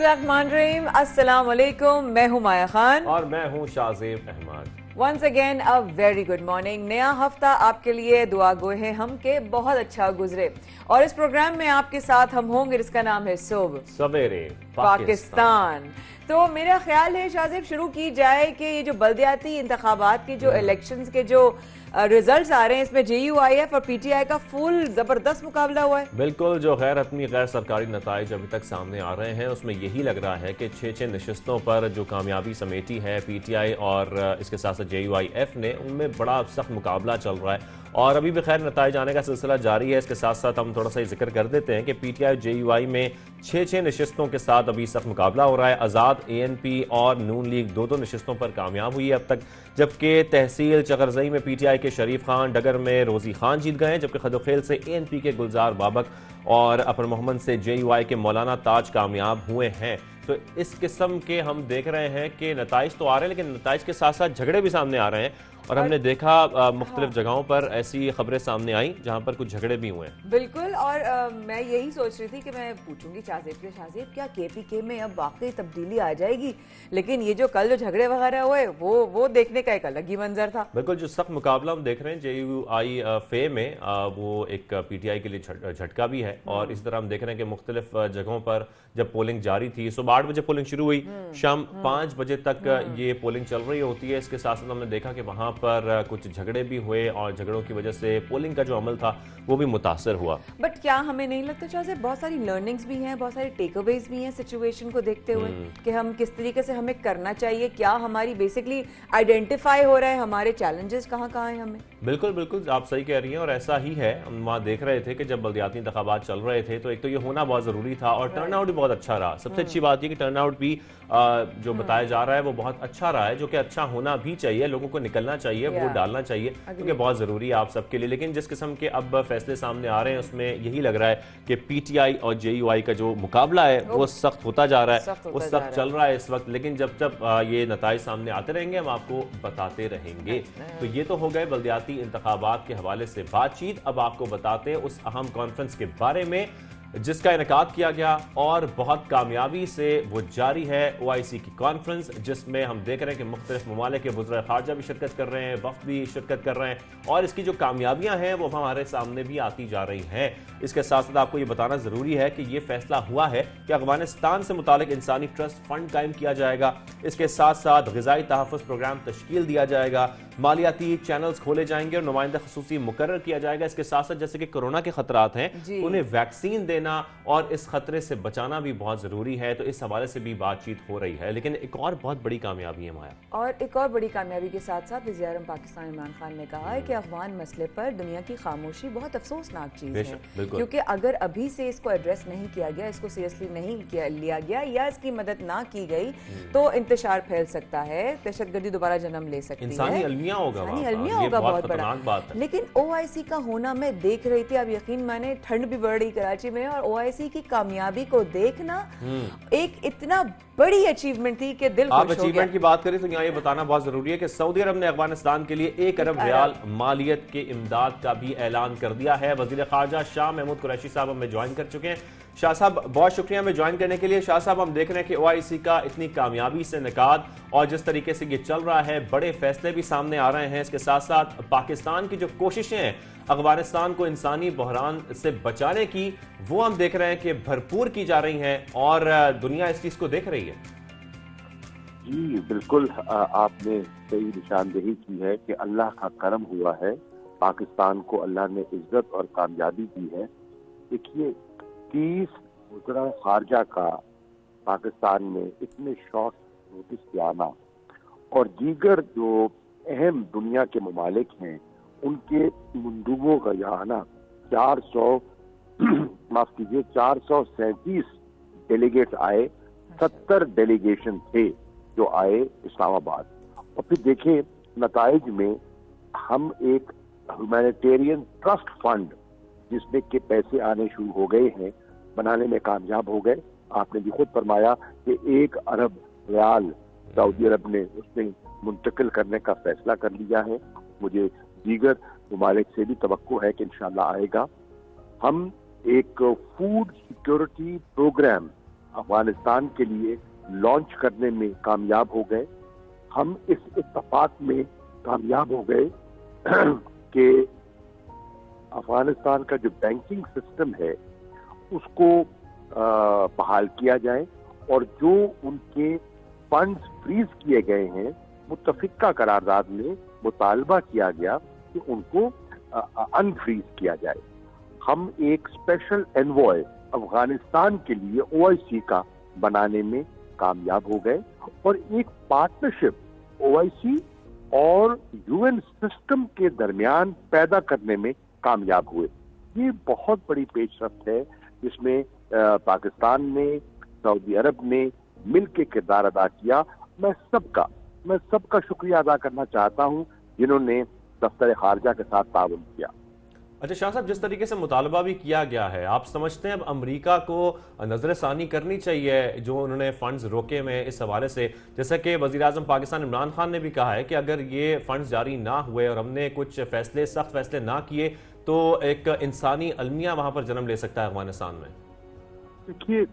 बिस्मिल्लाहिर्रहमानिर्रहीम, अस्सलाम वालेकुम। मैं हूं माया खान और मैं हूं Shahzeb Ahmed. Once again a very good morning. नया हफ्ता आपके लिए दुआ गो है हम के बहुत अच्छा गुजरे और इस प्रोग्राम में आपके साथ हम होंगे जिसका नाम है सुबह सवेरे पाकिस्तान। तो मेरा ख्याल है शाज़ेब शुरू की जाए कि ये जो बल्दियाती इंतखाबात के जो इलेक्शंस के जो रिजल्ट्स आ रहे हैं इसमें JUIF और PTI का फुल जबरदस्त मुकाबला हुआ है। बिल्कुल, जो गैर हतमी गैर सरकारी नताइज अभी तक सामने आ रहे हैं उसमें यही लग रहा है कि 6 नशस्तों पर जो कामयाबी समेटी है PTI और इसके साथ साथ JUIF ने, उनमें बड़ा सख्त मुकाबला चल रहा है और अभी भी खैर नताइज आने का सिलसिला जारी है। इसके साथ साथ हम थोड़ा सा जिक्र कर देते हैं कि PTI और JUI में 6 नशस्तों के साथ अभी सख्त मुकाबला हो रहा है। आज़ाद, ANP और नून लीग दो नशस्तों पर कामयाब हुई है अब तक, जबकि तहसील चकरजई में PTI के शरीफ खान, डगर में रोजी खान जीत गए, जबकि खदोखेल से ANP के गुलजार बाबक और अपर मोहम्मद से JUI के मौलाना ताज कामयाब हुए हैं। तो इस किस्म के हम देख रहे हैं कि नताइज तो आ रहे हैं, लेकिन नताइज के साथ साथ झगड़े भी सामने आ रहे हैं और हमने देखा मुख्तलिफ जगहों पर ऐसी खबरें सामने आई जहां पर कुछ झगड़े भी हुए हैं। बिल्कुल, और मैं यही सोच रही थी कि मैं पूछूंगी शाज़ेब क्या KPK में अब वाकई तब्दीली आ जाएगी, लेकिन ये जो कल जो झगड़े वगैरह हुए वो देखने का एक अलग ही मंजर था। बिल्कुल, जो सख्त मुकाबला हम देख रहे हैं JUI फे में, वो एक PTI के लिए झटका भी है और इस तरह हम देख रहे हैं कि मुख्तलिफ जगहों पर जब पोलिंग जारी थी, सुबह 8 बजे पोलिंग शुरू हुई, शाम 5 बजे तक ये पोलिंग चल रही होती है। इसके साथ साथ हमने देखा कि वहां पर कुछ झगड़े भी हुए और झगड़ों की वजह से पोलिंग का जो अमल था वो भी मुतासर हुआ। बट क्या हमें नहीं लगता शायद बहुत सारी लर्निंग्स भी हैं, बहुत सारी टेक अवेज भी हैं सिचुएशन को देखते हुए कि हम किस तरीके से हमें करना चाहिए, क्या हमारी बेसिकली आइडेंटिफाई हो रहा है, हमारे चैलेंजेस कहाँ कहाँ हैं हमें। बिल्कुल बिल्कुल, आप सही कह रही हैं और ऐसा ही है। हम वहाँ देख रहे थे कि जब बल्दियाती इंतखाबात चल रहे थे तो एक तो ये होना बहुत ज़रूरी था और टर्नआउट भी बहुत अच्छा रहा। सबसे अच्छी बात ये कि टर्नआउट भी जो बताया जा रहा है वो बहुत अच्छा रहा है, जो कि अच्छा होना भी चाहिए। लोगों को निकलना चाहिए, वोट डालना चाहिए, क्योंकि बहुत ज़रूरी है आप सबके लिए। लेकिन जिस किस्म के अब फैसले सामने आ रहे हैं उसमें यही लग रहा है कि PTI और JUI का जो मुकाबला है वो सख्त होता जा रहा है, वो सख्त चल रहा है इस वक्त। लेकिन जब जब ये नताइज सामने आते रहेंगे हम आपको बताते रहेंगे। तो ये तो हो गए बल्दियाती इंतखाबात के हवाले से बातचीत। अब आपको बताते हैं उस अहम कॉन्फ्रेंस के बारे में जिसका इनेकाद किया गया और बहुत कामयाबी से वो जारी है, OIC की कॉन्फ्रेंस, जिसमें हम देख रहे हैं कि मुख्तलिफ ममालिक के वज़ीर ख़ारजा भी शिरकत कर रहे हैं, वफ़द भी शिरकत कर रहे हैं और इसकी जो कामयाबियां हैं वो हमारे सामने भी आती जा रही हैं। इसके साथ साथ आपको ये बताना ज़रूरी है कि ये फैसला हुआ है कि अफगानिस्तान से मुतालिक इंसानी ट्रस्ट फंड कायम किया जाएगा। इसके साथ साथ ग़िज़ाई तहफ़्फ़ुज़ प्रोग्राम तश्कील दिया जाएगा, मालियाती चैनल्स खोले जाएंगे और नुमाइंदा ख़ुसूसी मुकर्रर किया जाएगा। इसके साथ साथ जैसे कि कोरोना के खतरात हैं उन्हें वैक्सीन देना और इस खतरे से बचाना भी बहुत जरूरी है। तो इस हवाले से भी बातचीत हो रही है। लेकिन एक और बहुत बड़ी कामयाबी है माया, और एक और बड़ी कामयाबी के साथ साथ वज़ीर-ए-आज़म पाकिस्तान इमरान खान ने कहा है कि अफगान मसले पर दुनिया की खामोशी बहुत अफसोसनाक चीज़ है, क्योंकि अगर अभी से इसको एड्रेस नहीं किया गया, इसको सीरियसली नहीं लिया गया या इसकी मदद ना की गई तो इंतशार फैल सकता है, दहशतगर्दी दोबारा जन्म ले सकती है, इंसानी अलमिया होगा बहुत बड़ा बात है। लेकिन OIC का होना मैं देख रही थी, अब यकीन माने ठंड भी बढ़ रही कराची में और OIC की कामयाबी को देखना एक इतना बड़ी अचीवमेंट थी कि दिल खुश हो गया। आप अचीवमेंट की बात करें तो यहाँ ये बताना बहुत जरूरी है कि सऊदी अरब ने अफगानिस्तान के लिए 1 अरब रियाल मालियत के इमदाद का भी ऐलान कर दिया है। वजीर खारजा शाह महमूद कुरैशी साहब हमें ज्वाइन कर चुके हैं। शाह साहब बहुत शुक्रिया हमें ज्वाइन करने के लिए। शाह साहब, हम देख रहे हैं कि OIC का इतनी कामयाबी से निकाद और जिस तरीके से ये चल रहा है, बड़े फैसले भी सामने आ रहे हैं। इसके साथ साथ पाकिस्तान की जो कोशिशें हैं अफगानिस्तान को इंसानी बहरान से बचाने की, वो हम देख रहे हैं कि भरपूर की जा रही हैं और दुनिया इस चीज को देख रही है। जी बिल्कुल, आपने सही निशानदेही की है कि अल्लाह का करम हुआ है, पाकिस्तान को अल्लाह ने इज्जत और कामयाबी दी है। देखिए 30 वज़ीर खारजा का पाकिस्तान में इतने शॉर्ट नोटिस पे आना और दीगर जो अहम दुनिया के ममालिक हैं उनके मंदूबों का यहाँ आना, 437 डेलीगेट्स आए, 70 डेलीगेशन थे जो आए इस्लामाबाद। और फिर देखें नताइज में हम एक ह्यूमैनिटेरियन ट्रस्ट फंड जिसमें के पैसे आने शुरू हो गए हैं बनाने में कामयाब हो गए। आपने भी खुद फरमाया कि 1 अरब रियाल सऊदी अरब ने उसमें मुंतकिल करने का फैसला कर लिया है। मुझे दीगर ममालिक से भी तवक्को है कि इंशाल्लाह आएगा। हम एक फूड सिक्योरिटी प्रोग्राम अफगानिस्तान के लिए लॉन्च करने में कामयाब हो गए। हम इस इत्तेफाक में कामयाब हो गए कि अफगानिस्तान का जो बैंकिंग सिस्टम है उसको बहाल किया जाए और जो उनके फंड्स फ्रीज किए गए हैं मुत्तफिका करारदाद में मुतालबा किया गया कि उनको अनफ्रीज किया जाए। हम एक स्पेशल एनवॉय अफगानिस्तान के लिए ओआईसी का बनाने में कामयाब हो गए और एक पार्टनरशिप ओआईसी और यूएन सिस्टम के दरमियान पैदा करने में कामयाब हुए। ये बहुत बड़ी पेशरफ्त है जिसमें पाकिस्तान ने, सऊदी अरब ने मिल के किरदार अदा किया। मैं सबका शुक्रिया अदा करना चाहता हूं जिन्होंने दफ्तर खारजा के साथ ताउन किया। अच्छा शाह साहब, जिस तरीके से मुतालबा भी किया गया है, आप समझते हैं अब अमेरिका को नजरसानी करनी चाहिए जो उन्होंने फंड्स रोके में इस हवाले से, जैसा कि वजीर आजम पाकिस्तान इमरान खान ने भी कहा है कि अगर ये फंड्स जारी ना हुए और हमने कुछ सख्त फैसले ना किए तो एक इंसानी अलमिया वहां पर जन्म ले सकता है अफगानिस्तान में। देखिए,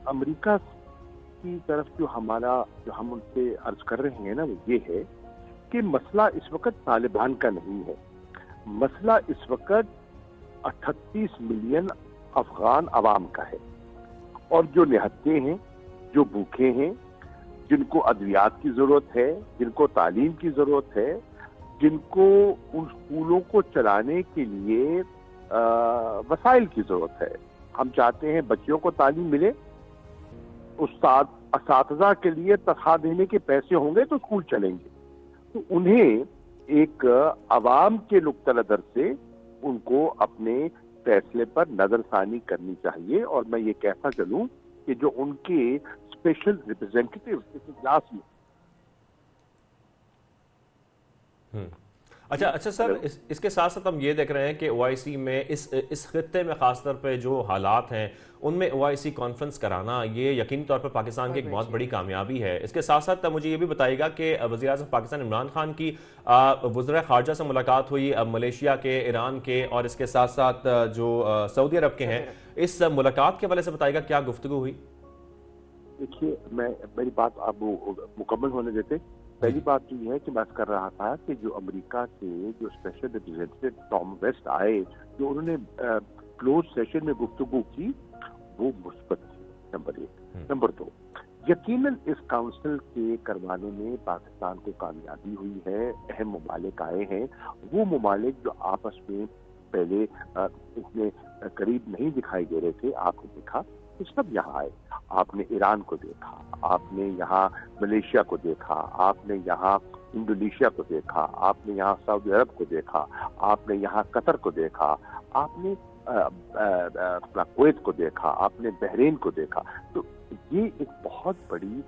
अमेरिका की तरफ जो हम उनसे अर्ज कर रहे हैं ना, वो ये है कि मसला इस वक्त तालिबान का नहीं है। मसला इस वक्त 38 मिलियन अफगान अवाम का है और जो निहत्ते हैं, जो भूखे हैं, जिनको अद्वियात की जरूरत है, जिनको तालीम की जरूरत है, जिनको उन स्कूलों को चलाने के लिए वसाइल की जरूरत है। हम चाहते हैं बच्चों को तालीम मिले, असातिज़ा के लिए तनख्वाह देने के पैसे होंगे तो स्कूल चलेंगे। तो उन्हें एक अवाम के नुक्ता नजर से उनको अपने फैसले पर नजरसानी करनी चाहिए। और मैं ये कहता चलूं कि जो उनके स्पेशल रिप्रेजेंटेटिव इस इजलास में अच्छा सर, इसके साथ साथ हम ये देख रहे हैं कि ओआईसी में इस खित्ते में खासतौर पे जो हालात हैं उनमें ओआईसी कॉन्फ्रेंस कराना ये यकीनी तौर पर पाकिस्तान की एक बहुत बड़ी कामयाबी है। इसके साथ साथ मुझे ये भी बताइएगा कि वज़ीर आज़म पाकिस्तान इमरान खान की वज़ीर ख़ारजा से मुलाकात हुई मलेशिया के, ईरान के और इसके साथ साथ जो सऊदी अरब के हैं, इस मुलाकात के हवाले से बताइएगा क्या गुफ्तगू हुई? देखिए, मेरी बात आप मुकम्मल होने देते। पहली बात तो यह है कि मैं कर रहा था कि जो अमेरिका के जो स्पेशल रिप्रेजेंटेटिव टॉम वेस्ट आए, जो उन्होंने क्लोज सेशन में गुफ्तगू की, वो मुस्बत थी, नंबर 1। नंबर 2, यकीनन इस काउंसिल के करवाने में पाकिस्तान को कामयाबी हुई है। अहम ममालिक आए हैं, वो ममालिक जो आपस में पहले इतने करीब नहीं दिखाई दे रहे थे, आपने देखा तो सब यहाँ आए। आपने ईरान को देखा, आपने यहाँ मलेशिया को देखा, आपने यहाँ इंडोनेशिया को देखा, आपने यहाँ सऊदी अरब को देखा, आपने यहाँ कतर को देखा, आपने अपना कुवैत को देखा, आपने बहरीन को देखा। तो ये एक बहुत बड़ी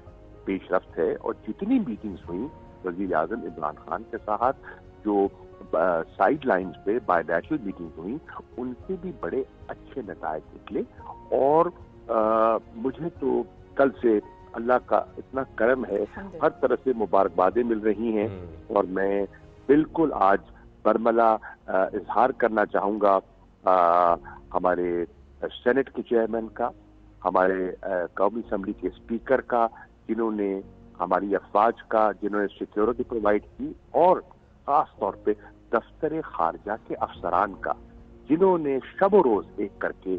पेशरफ्त है। और जितनी मीटिंग्स हुई वज़ीर आज़म इमरान खान के साथ, जो साइड लाइन्स पे बायलैटरल मीटिंग्स हुई, उनसे भी बड़े अच्छे नतायज निकले। और मुझे तो कल से अल्लाह का इतना करम है, हर तरह से मुबारकबादें मिल रही हैं। और मैं बिल्कुल आज बरमला इजहार करना चाहूँगा हमारे सेनेट के चेयरमैन का, हमारे कौमी असम्बली के स्पीकर का, जिन्होंने हमारी अफवाज का, जिन्होंने सिक्योरिटी प्रोवाइड की, और खास तौर पे दफ्तर खारजा के अफसरान का, जिन्होंने शब रोज एक करके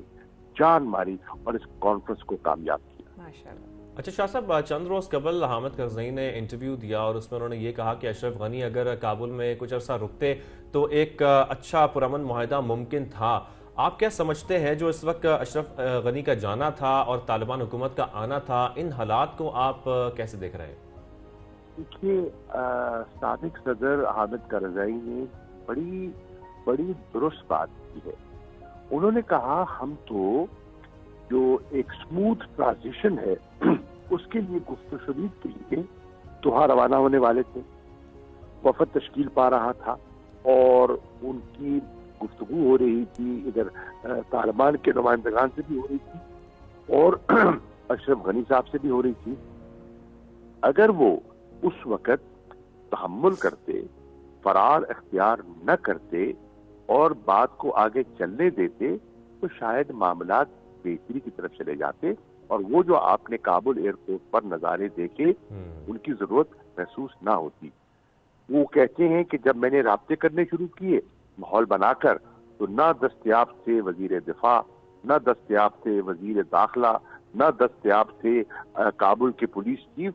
जान मारी और इस कॉन्फ्रेंस को कामयाब किया। माशाअल्लाह। अच्छा शाह साहब, चंद रोज कबल हामिद करज़ई ने इंटरव्यू दिया और उसमें उन्होंने ये कहा कि अशरफ गनी अगर काबुल में कुछ अर्सा रुकते तो एक अच्छा पुरअमन मुआहिदा मुमकिन था। आप क्या समझते हैं जो इस वक्त अशरफ गनी का जाना था और तालिबान हुकूमत का आना था, इन हालात को आप कैसे देख रहे हैं? देखिए, साबिक सदर हामिद करज़ई ने बड़ी दुरुस्त बात की है। उन्होंने कहा हम तो जो एक स्मूथ ट्रांजिशन है उसके लिए गुफ्तगू शरीक के लिए दोहा रवाना होने वाले थे। वफद तश्कील पा रहा था और उनकी गुफ्तगू हो रही थी, इधर तालिबान के नुमाइंदगान से भी हो रही थी और अशरफ गनी साहब से भी हो रही थी। अगर वो उस वक्त तहम्मुल करते, फरार इख्तियार न करते और बात को आगे चलने देते, तो शायद मामलात बेहतरी की तरफ चले जाते। और वो जो आपने काबुल एयरपोर्ट पर नज़ारे देखे, उनकी जरूरत महसूस ना होती। वो कहते हैं कि जब मैंने राब्ते करने शुरू किए माहौल बनाकर, तो ना दस्तयाब थे वजीर दिफा, ना दस्तयाब थे वजीर दाखिला, ना दस्तयाब थे काबुल के पुलिस चीफ,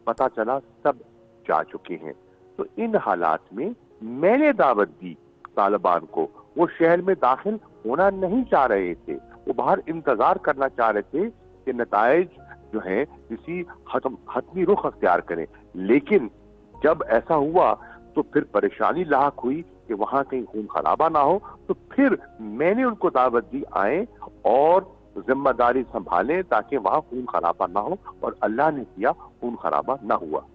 पता चला सब जा चुके हैं। तो इन हालात में मैंने दावत दी तालिबान को, वो शहर में दाखिल होना नहीं चाह रहे थे, वो बाहर इंतजार करना चाह रहे थे कि नताइज जो है किसी हतमी रुख अख्तियार करें। लेकिन जब ऐसा हुआ तो फिर परेशानी लाहक हुई कि वहां कहीं खून खराबा ना हो, तो फिर मैंने उनको दावत दी आए और जिम्मेदारी संभालें ताकि वहां खून खराबा ना हो, और अल्लाह ने किया, खून खराबा ना हुआ।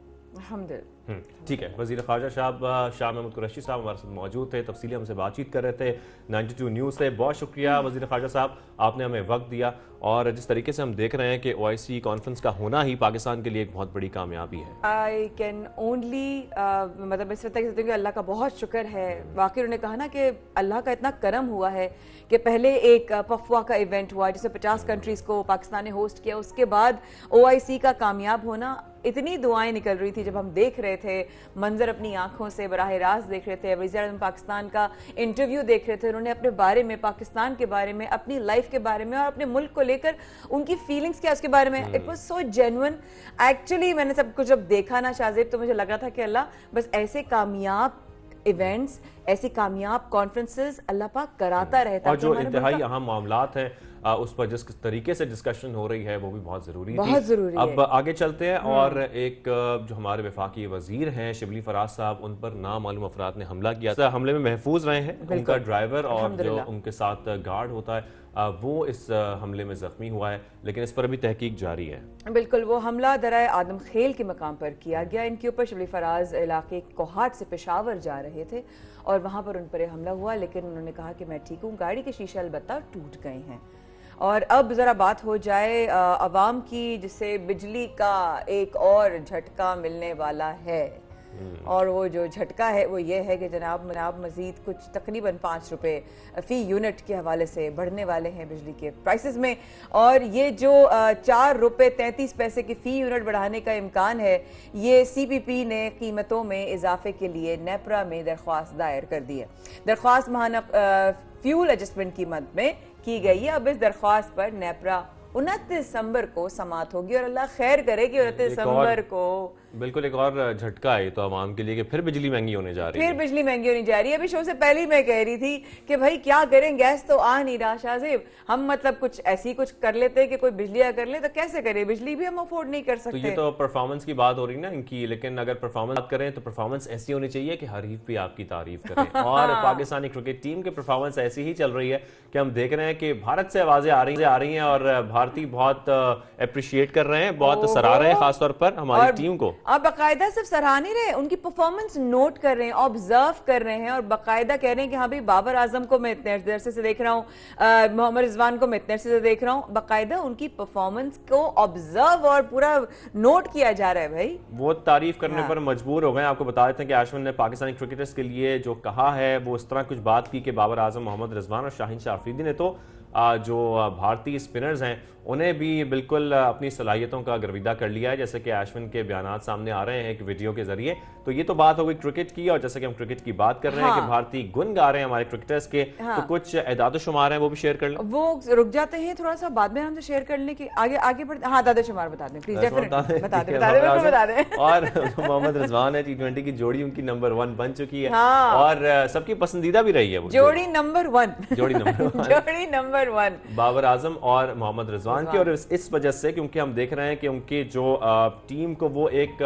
ठीक है, वज़ीर ख़ारजा शाह महमूद कुरैशी साहब हमारे साथ मौजूद थे, तफसीली हमसे बातचीत कर रहे थे 92 न्यूज़ से। बहुत शुक्रिया वज़ीर ख़ारजा साहब, आपने हमें वक्त दिया। और जिस तरीके से हम देख रहे हैं कि OIC कॉन्फ्रेंस का होना ही पाकिस्तान के लिए एक बहुत बड़ी कामयाबी है। आई कैन ओनली मतलब इस तरह से अल्लाह का बहुत शुक्र है। वाकई उन्होंने कहा ना कि अल्लाह का इतना करम हुआ है कि पहले एक पफवा का इवेंट हुआ जिसे 50 कंट्रीज़ को पाकिस्तान ने होस्ट किया, उसके बाद OIC का कामयाब होना, इतनी दुआएं निकल रही थी जब हम देख रहे थे मंजर अपनी आंखों से, बराह रास्त देख रहे थे, वज़ीर-ए-आज़म पाकिस्तान का इंटरव्यू देख रहे थे, उन्होंने अपने बारे में, पाकिस्तान के बारे में, अपनी लाइफ के बारे में और अपने मुल्क को लेकर उनकी फीलिंग्स क्या उसके बारे में, it was so genuine. Actually मैंने सब कुछ जब देखा ना शाहजेब, तो मुझे लग रहा था कि अल्लाह बस ऐसे कामयाब इवेंट्स, ऐसी कामयाब कॉन्फ्रेंसेस अल्लाह पाक कराता रहता है। और जो इंतहाई अहम मामलात हैं उस पर जिस तरीके से डिस्कशन हो रही है वो भी बहुत ज़रूरी थी। अब आगे चलते हैं और एक जो हमारे वफाकी वजीर हैं शिबली फराज साहब, उन पर नामालूम अफराद ने हमला किया। हमले में महफूज रहे हैं, उनका ड्राइवर और जो उनके साथ गार्ड होता है वो इस हमले में जख्मी हुआ है, लेकिन इस पर भी तहकीक जारी है। बिल्कुल, वो हमला दराए आदम खेल के मकाम पर किया गया। इनके ऊपर शिबली फराज इलाके कोहाट से पेशावर जा रहे थे और वहाँ पर उन पर हमला हुआ, लेकिन उन्होंने कहा कि मैं ठीक हूँ, गाड़ी के शीशे अलबत्ता टूट गए हैं। और अब ज़रा बात हो जाए अवाम की, जिसे बिजली का एक और झटका मिलने वाला है। और वो जो झटका है वो ये है कि जनाब मजीद कुछ तकरीबन 5 रुपए फ़ी यूनिट के हवाले से बढ़ने वाले हैं बिजली के प्राइसेस में। और ये जो 4 रुपए 33 पैसे की फ़ी यूनिट बढ़ाने का इम्कान है, ये CPP ने कीमतों में इजाफे के लिए नेपरा में दरख्वास्त दायर कर दी है। दरख्वास्त महाना फ्यूल एडजस्टमेंट की मद में की गई है। अब इस दरख्वास्त पर नेपरा 29 दिसंबर को समात होगी और अल्लाह खैर करे कि 29 दिसंबर को बिल्कुल एक और झटका है तो आवाम के लिए कि फिर बिजली महंगी होने जा रही है। फिर बिजली महंगी होने जा रही है। अभी शो से पहले ही मैं कह रही थी कि भाई क्या करें, गैस तो आ नहीं रहा शाहजेब, हम मतलब कुछ ऐसी कुछ कर लेते कि कोई बिजली कर ले, तो कैसे करें, बिजली भी हम अफोर्ड नहीं कर सकते। तो ये तो परफॉर्मेंस की बात हो रही ना इनकी, लेकिन अगर परफॉर्मेंस बात करें तो परफॉर्मेंस ऐसी होनी चाहिए कि हरीफ भी आपकी तारीफ करे। और पाकिस्तानी क्रिकेट टीम की परफॉर्मेंस ऐसी ही चल रही है कि हम देख रहे हैं कि भारत से आवाजें आ रही हैं और भारतीय बहुत अप्रिशिएट कर रहे हैं, बहुत सराह रहे हैं, खासतौर पर हमारी टीम को। आप बाकायदा सिर्फ सराह नहीं रहे, उनकी परफॉर्मेंस नोट कर रहे हैं, ऑब्जर्व कर रहे हैं और बाकायदा कह रहे हैं कि हाँ भाई बाबर आजम को मैं इतने अरसे से देख रहा हूँ, मोहम्मद रिजवान को मैं इतने अरसे से देख रहा हूँ। बाकायदा उनकी परफॉर्मेंस को ऑब्जर्व और पूरा नोट किया जा रहा है। भाई वो तारीफ करने पर मजबूर हो गए। आपको बता देते हैं कि आशविन ने पाकिस्तानी क्रिकेटर्स के लिए जो कहा है वो इस तरह कुछ बात की कि बाबर आजम, मोहम्मद रिजवान और शाहीन शाह अफरीदी ने तो जो भारतीय स्पिनर्स हैं उन्हें भी बिल्कुल अपनी सलाहियतों का गर्विदा कर लिया है, जैसे कि अश्विन के बयानात सामने आ रहे हैं एक वीडियो के जरिए। तो ये तो बात हो गई क्रिकेट की, और जैसे कि हम क्रिकेट की बात कर रहे हैं कि भारतीय गुण गा रहे हैं हमारे क्रिकेटर्स के, तो कुछ एदाद शुमार हैं वो भी शेयर कर लें। वो रुक जाते हैं थोड़ा सा, बाद में हमसे शेयर करने की आगे बढ़ते। हाँ, दादा शुमार बता दें प्लीज, बता दें। और मोहम्मद रिजवान है, T20 की जोड़ी उनकी नंबर 1 बन चुकी है और सबकी पसंदीदा भी रही है वो जोड़ी नंबर 1 बाबर आजम और मोहम्मद रिजवान की। और इस वजह से क्योंकि हम देख रहे हैं कि उनकी जो टीम को वो एक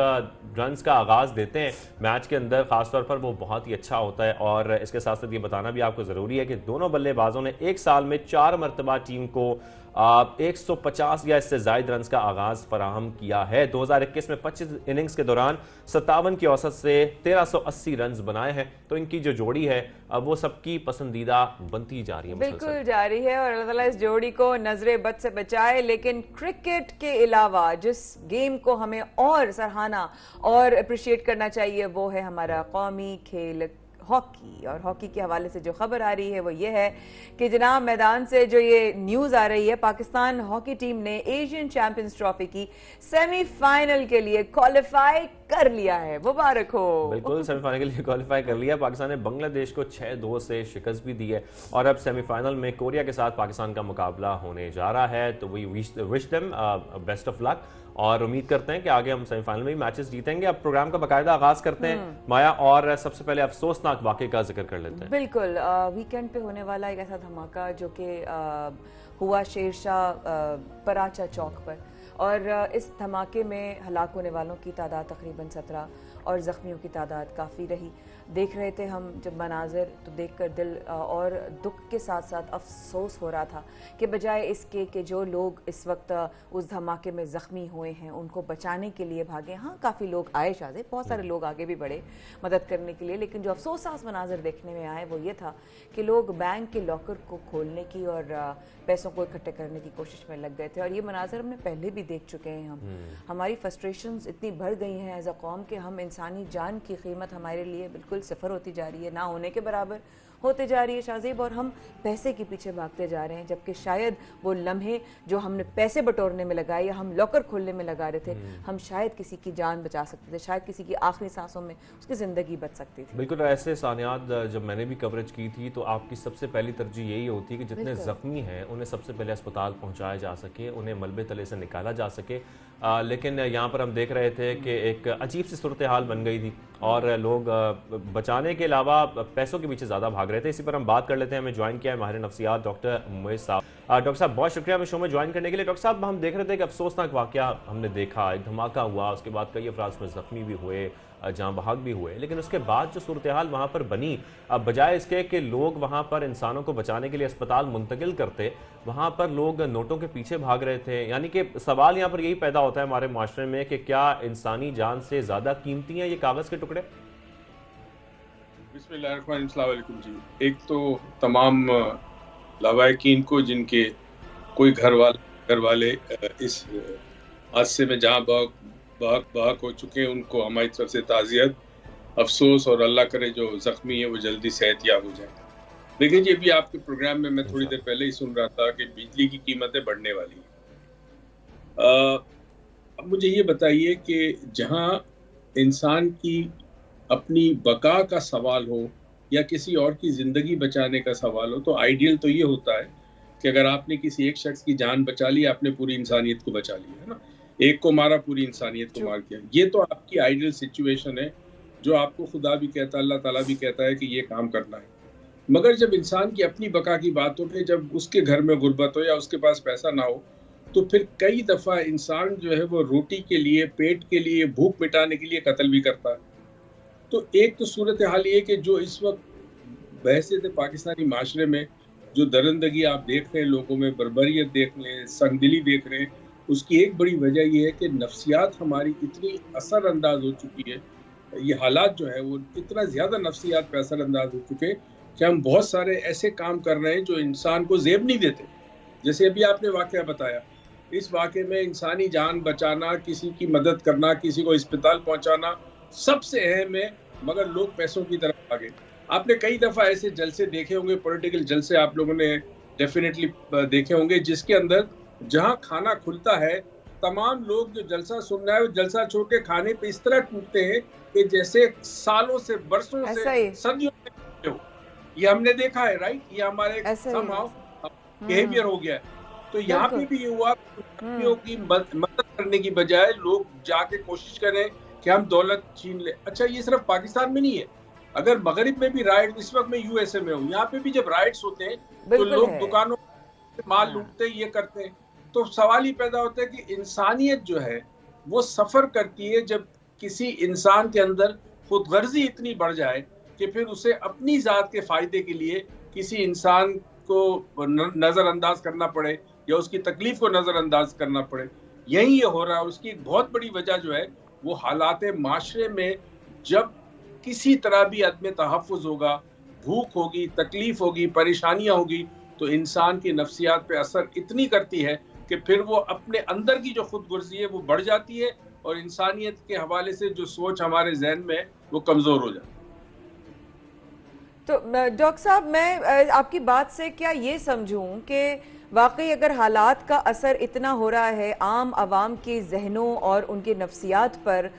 रन्स का आगाज देते हैं मैच के अंदर, खासतौर पर वो बहुत ही अच्छा होता है। और इसके साथ साथ ये बताना भी आपको जरूरी है कि दोनों बल्लेबाजों ने एक साल में 4 मरतबा टीम को 150 या इससे ज्यादा रन का आगाज फराहम किया है। 2021 में 25 इनिंग्स के दौरान 57 की औसत से 1380 रन बनाए हैं। तो इनकी जो जोड़ी है वो सबकी पसंदीदा बनती जा रही है, बिल्कुल जारी है। और अल्लाह ताला इस जोड़ी को नजरे बद से बचाए। लेकिन क्रिकेट के अलावा जिस गेम को हमें और सराहना और अप्रिशिएट करना चाहिए वो है हमारा कौमी खेल हॉकी, और हॉकी के हवाले से जो खबर आ रही है वो ये है कि जनाब मैदान से जो ये न्यूज़ आ रही है, पाकिस्तान हॉकी टीम ने एशियन चैंपियंस ट्रॉफी की सेमीफाइनल के लिए क्वालिफाई कर लिया है। मुबारक हो। बिल्कुल, सेमीफाइनल के लिए क्वालिफाई कर लिया। पाकिस्तान ने बांग्लादेश को 6-2 से शिकस्त भी दी है और अब सेमीफाइनल में कोरिया के साथ पाकिस्तान का मुकाबला होने जा रहा है। तो we wish them best of luck और उम्मीद करते हैं कि आगे हम सेमीफाइनल में मैचेस जीतेंगे। अब प्रोग्राम का बाकायदा आगाज करते हैं माया, और सबसे पहले अफसोसनाक वाकये का जिक्र कर लेते हैं। बिल्कुल, वीकेंड पे होने वाला एक ऐसा धमाका जो कि हुआ शेरशाह पराचा चौक पर, और इस धमाके में हलाक होने वालों की तादाद तकरीबन 17 और ज़ख्मियों की तादाद काफ़ी रही। देख रहे थे हम जब मनाजिर, तो देखकर दिल और दुख के साथ साथ अफसोस हो रहा था कि बजाय इसके कि जो लोग इस वक्त उस धमाके में ज़ख्मी हुए हैं उनको बचाने के लिए भागे। हाँ, काफ़ी लोग आए शायद, बहुत सारे लोग आगे भी बढ़े मदद करने के लिए, लेकिन जो अफसोसनाक मनाजिर देखने में आए वो ये था कि लोग बैंक के लॉकर को खोलने की और पैसों को इकट्ठे करने की कोशिश में लग गए थे। और ये मनाजिर हमने पहले भी देख चुके हैं। हमारी फ्रस्ट्रेशंस इतनी बढ़ गई हैं एज अ कौम कि हम इंसानी जान की कीमत हमारे लिए बिल्कुल सिफर होती जा रही है, ना होने के बराबर होते जा रही है शाहज़ेब, और हम पैसे के पीछे भागते जा रहे हैं, जबकि शायद वो लम्हे जो हमने पैसे बटोरने में लगाए या हम लॉकर खोलने में लगा रहे थे, हम शायद किसी की जान बचा सकते थे, शायद किसी की आखिरी सांसों में उसकी ज़िंदगी बच सकती थी। बिल्कुल, ऐसे सानियात जब मैंने भी कवरेज की थी तो आपकी सबसे पहली तरजीह यही होती है कि जितने ज़ख्मी हैं उन्हें सबसे पहले अस्पताल पहुँचाया जा सके, उन्हें मलबे तले से निकाला जा सके। लेकिन यहाँ पर हम देख रहे थे कि एक अजीब सी सूरत हाल बन गई थी और लोग बचाने के अलावा पैसों के पीछे ज़्यादा भाग रहे थे। इसी पर हम बात कर लेते हैं। हमें ज्वाइन किया है माहिर नफ्सियात डॉक्टर मुइज़ साहब। डॉक्टर साहब, बहुत शुक्रिया हमें शो में ज्वाइन करने के लिए। डॉक्टर साहब, हम देख रहे थे कि अफसोसनाक वाक़या हमने देखा, एक धमाका हुआ, उसके बाद कई अफराद में ज़ख्मी भी हुए, जहाँ बहाक भी हुए, लेकिन उसके बाद जो सूरत हाल वहाँ पर बनी, अब बजाय इसके कि लोग वहाँ पर इंसानों को बचाने के लिए अस्पताल मुंतकिल करते, वहाँ पर लोग नोटों के पीछे भाग रहे थे। यानी कि सवाल यहाँ पर यही पैदा होता है हमारे माशरे में कि क्या इंसानी जान से ज़्यादा कीमती हैं ये कागज़ के टुकड़े? बिस्मिल्लाहिर्रहमानिर्रहीम जी, एक तो तमाम लावाकिन को जिनके कोई घर वाले इस हादसे में जहाँ बहक हो चुके हैं, उनको हमारी तरफ से ताज़ियत, अफसोस, और अल्लाह करे जो ज़ख्मी है वो जल्दी सेहतयाब हो जाए। देखिए जी, अभी आपके प्रोग्राम में मैं थोड़ी देर पहले ही सुन रहा था कि बिजली की कीमतें बढ़ने वाली हैं। अब मुझे ये बताइए कि जहाँ इंसान की अपनी बका का सवाल हो या किसी और की ज़िंदगी बचाने का सवाल हो, तो आइडियल तो ये होता है कि अगर आपने किसी एक शख्स की जान बचा ली, आपने पूरी इंसानियत को बचा लिया, है ना। एक को मारा, पूरी इंसानियत को मार किया। ये तो आपकी आइडियल सिचुएशन है जो आपको खुदा भी कहता है, अल्लाह ताला भी कहता है कि ये काम करना है। मगर जब इंसान की अपनी बका की बात हो, फिर जब उसके घर में गुर्बत हो या उसके पास पैसा ना हो, तो फिर कई दफ़ा इंसान जो है वो रोटी के लिए, पेट के लिए, भूख मिटाने के लिए कत्ल भी करता है। तो एक तो सूरत हाल ये कि जो इस वक्त बहसीत पाकिस्तानी माशरे में जो दरिंदगी आप देख रहे हैं, लोगों में बर्बरियत देख रहे हैं, संगदिली देख रहे हैं, उसकी एक बड़ी वजह यह है कि नफ्सियात हमारी इतनी असरअंदाज हो चुकी है। ये हालात जो है वो इतना ज़्यादा नफ्सियात पे असरअंदाज हो चुके हैं कि हम बहुत सारे ऐसे काम कर रहे हैं जो इंसान को ज़ेब नहीं देते। जैसे अभी आपने वाक़या बताया, इस वाक़े में इंसानी जान बचाना, किसी की मदद करना, किसी को अस्पताल पहुँचाना सबसे अहम है, मगर लोग पैसों की तरफ भागे। आपने कई दफ़ा ऐसे जलसे देखे होंगे, पॉलिटिकल जलसे आप लोगों ने डेफिनेटली देखे होंगे, जिसके अंदर जहां खाना खुलता है, तमाम लोग जो जलसा सुन रहे हैं वो जलसा छोड़ के खाने पे इस तरह टूटते हैं कि जैसे सालों से, बरसों से, सदियों से हो। ये हमने देखा है, राइट। ये हमारे बिहेवियर हो गया है। तो यहाँ पे भी ये हुआ, की मदद करने की बजाय लोग जाके कोशिश करें कि हम दौलत छीन ले। अच्छा, ये सिर्फ पाकिस्तान में नहीं है, अगर मगरिब में भी राइट, इस वक्त मैं यूएसए में हूँ, यहाँ पे भी जब राइट्स होते हैं तो लोग दुकानों माल लूटते, ये करते हैं। तो सवाल ही पैदा होता है कि इंसानियत जो है वो सफ़र करती है जब किसी इंसान के अंदर खुदगर्जी इतनी बढ़ जाए कि फिर उसे अपनी ज़ात के फ़ायदे के लिए किसी इंसान को नज़रअंदाज करना पड़े या उसकी तकलीफ़ को नज़रअंदाज करना पड़े। यही ये हो रहा है। उसकी एक बहुत बड़ी वजह जो है वो हालात माशरे में, जब किसी तरह भी अदम तहफ़्फ़ुज़ होगा, भूख होगी, तकलीफ़ होगी, परेशानियाँ होगी, तो इंसान की नफ्सियात पे असर इतनी करती है कि फिर वो अपने अंदर की जो खुदगर्जी है वो बढ़ जाती है और इंसानियत के हवाले से जो सोच हमारे जहन में है वो कमज़ोर हो जाती है। तो डॉक्टर साहब, मैं आपकी बात से क्या ये समझूं कि वाकई अगर हालात का असर इतना हो रहा है आम आवाम के जहनों और उनके नफ्सियात पर,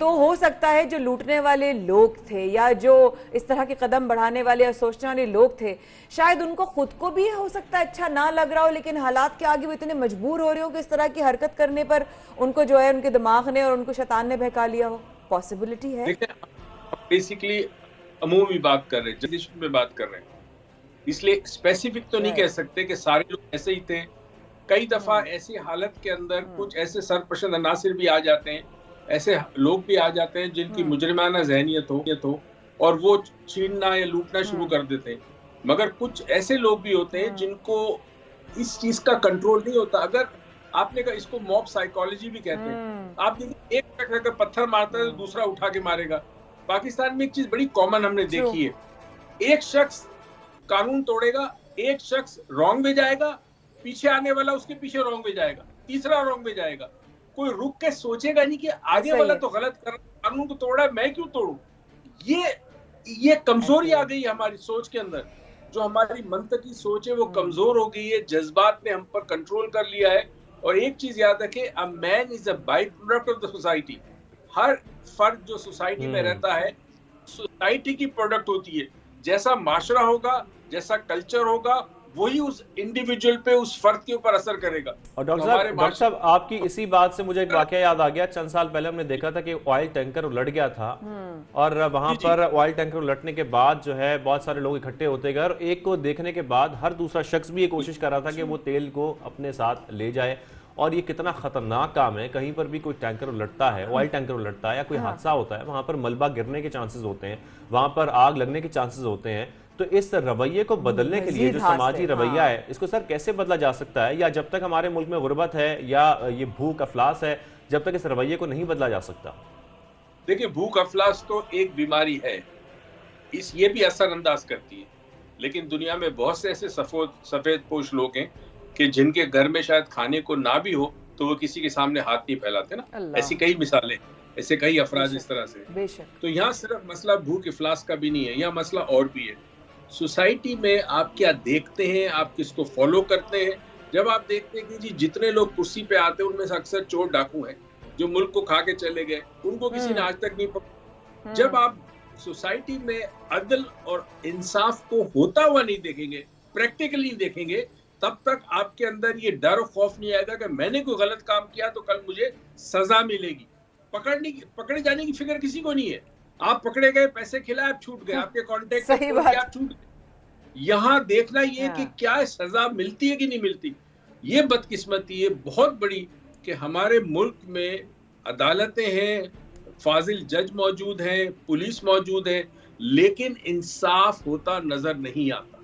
तो हो सकता है जो लूटने वाले लोग थे या जो इस तरह के कदम बढ़ाने वाले या सोचने वाले लोग थे, शायद उनको खुद को भी हो सकता है अच्छा ना लग रहा हो, लेकिन हालात के आगे वो इतने मजबूर हो रहे हो कि इस तरह की हरकत करने पर उनको जो है उनके दिमाग ने और उनको शैतान ने बहका लिया हो। पॉसिबिलिटी है। बेसिकली अमूमी बात कर रहे हैं, जनरलाइजेशन में बात कर रहे हैं, इसलिए स्पेसिफिक तो नहीं कह सकते कि सारे लोग ऐसे ही थे। कई दफा ऐसी हालत के अंदर कुछ ऐसे सरपसंद अनासिर भी आ जाते हैं, ऐसे लोग भी आ जाते हैं जिनकी मुजरिमाना ज़हनियत हो और वो छीनना या लूटना शुरू कर देते हैं। मगर कुछ ऐसे लोग भी होते हैं जिनको इस चीज का कंट्रोल नहीं होता। अगर आपने कहा, इसको मॉब साइकोलॉजी भी कहते हैं। आप देखिए, एक शख्स अगर पत्थर मारता है तो दूसरा उठा के मारेगा। पाकिस्तान में एक चीज बड़ी कॉमन हमने देखी है, एक शख्स कानून तोड़ेगा, एक शख्स रॉन्ग में जाएगा, पीछे आने वाला उसके पीछे रॉन्ग में जाएगा, तीसरा रॉन्ग में जाएगा। कोई रुक के सोचेगा नहीं कि आगे वाला तो गलत कर रहा है, कानून को तोड़ा है, मैं क्यों तोड़ूं। ये कमजोरी आ गई है हमारी सोच के अंदर। जो हमारी मंतकी सोच है वो कमजोर हो गई है, जज्बात ने हम पर कंट्रोल कर लिया है। और एक चीज याद रखें, a man is a byproduct of the society. हर फर्द जो सोसाइटी में रहता है सोसाइटी की प्रोडक्ट होती है। जैसा माशरा होगा, जैसा कल्चर होगा, वही उस इंडिविजुअल पे, उस फर्द के ऊपर असर करेगा। और डॉक्टर साहब आपकी इसी बात से मुझे एक वाकया याद आ गया। चंद साल पहले हमने देखा था कि ऑयल टैंकर उलट गया था और वहां पर ऑयल टैंकर उलटने के बाद जो है बहुत सारे लोग इकट्ठे होते गए और एक को देखने के बाद हर दूसरा शख्स भी ये कोशिश कर रहा था कि वो तेल को अपने साथ ले जाए। और ये कितना खतरनाक काम है, कहीं पर भी कोई टैंकर उलटता है, ऑयल टैंकर उलटता है या कोई हादसा होता है, वहां पर मलबा गिरने के चांसेस होते हैं, वहां पर आग लगने के चांसेस होते हैं। तो इस रवैये को बदलने के लिए जो समाजी रवैया है, इसको सर कैसे बदला जा सकता है? या जब तक हमारे मुल्क में गुर्बत है या ये भूख अफलास है, जब तक इस रवैये को नहीं बदला जा सकता? देखिए, भूख अफलास तो एक बीमारी है, ये भी असरअंदाज करती है। लेकिन दुनिया में बहुत से ऐसे सफेद पोश लोग हैं कि जिनके घर में शायद खाने को ना भी हो तो वो किसी के सामने हाथ नहीं फैलाते ना। ऐसी कई मिसालें, ऐसे कई अफराज इस तरह से। तो यहाँ सिर्फ मसला भूख इफलास का भी नहीं है, यहाँ मसला और भी है। सोसाइटी में आप क्या देखते हैं, आप किसको फॉलो करते हैं। जब आप देखते हैं कि जी जितने लोग कुर्सी पे आते हैं उनमें से अक्सर चोर डाकू हैं जो मुल्क को खा के चले गए, उनको किसी ने आज तक नहीं पकड़ा। जब आप सोसाइटी में अदल और इंसाफ को होता हुआ नहीं देखेंगे, प्रैक्टिकली देखेंगे, तब तक आपके अंदर ये डर और खौफ नहीं आएगा कि मैंने कोई गलत काम किया तो कल मुझे सजा मिलेगी। पकड़े जाने की फिक्र किसी को नहीं है। आप पकड़े गए, पैसे खिलाए, आप छूट गए, आपके कॉन्टेक्ट आप छूट गए। यहाँ देखना ये कि क्या सजा मिलती है कि नहीं मिलती। ये बदकिस्मती है बहुत बड़ी कि हमारे मुल्क में अदालतें हैं, फाजिल जज मौजूद हैं, पुलिस मौजूद है, लेकिन इंसाफ होता नजर नहीं आता।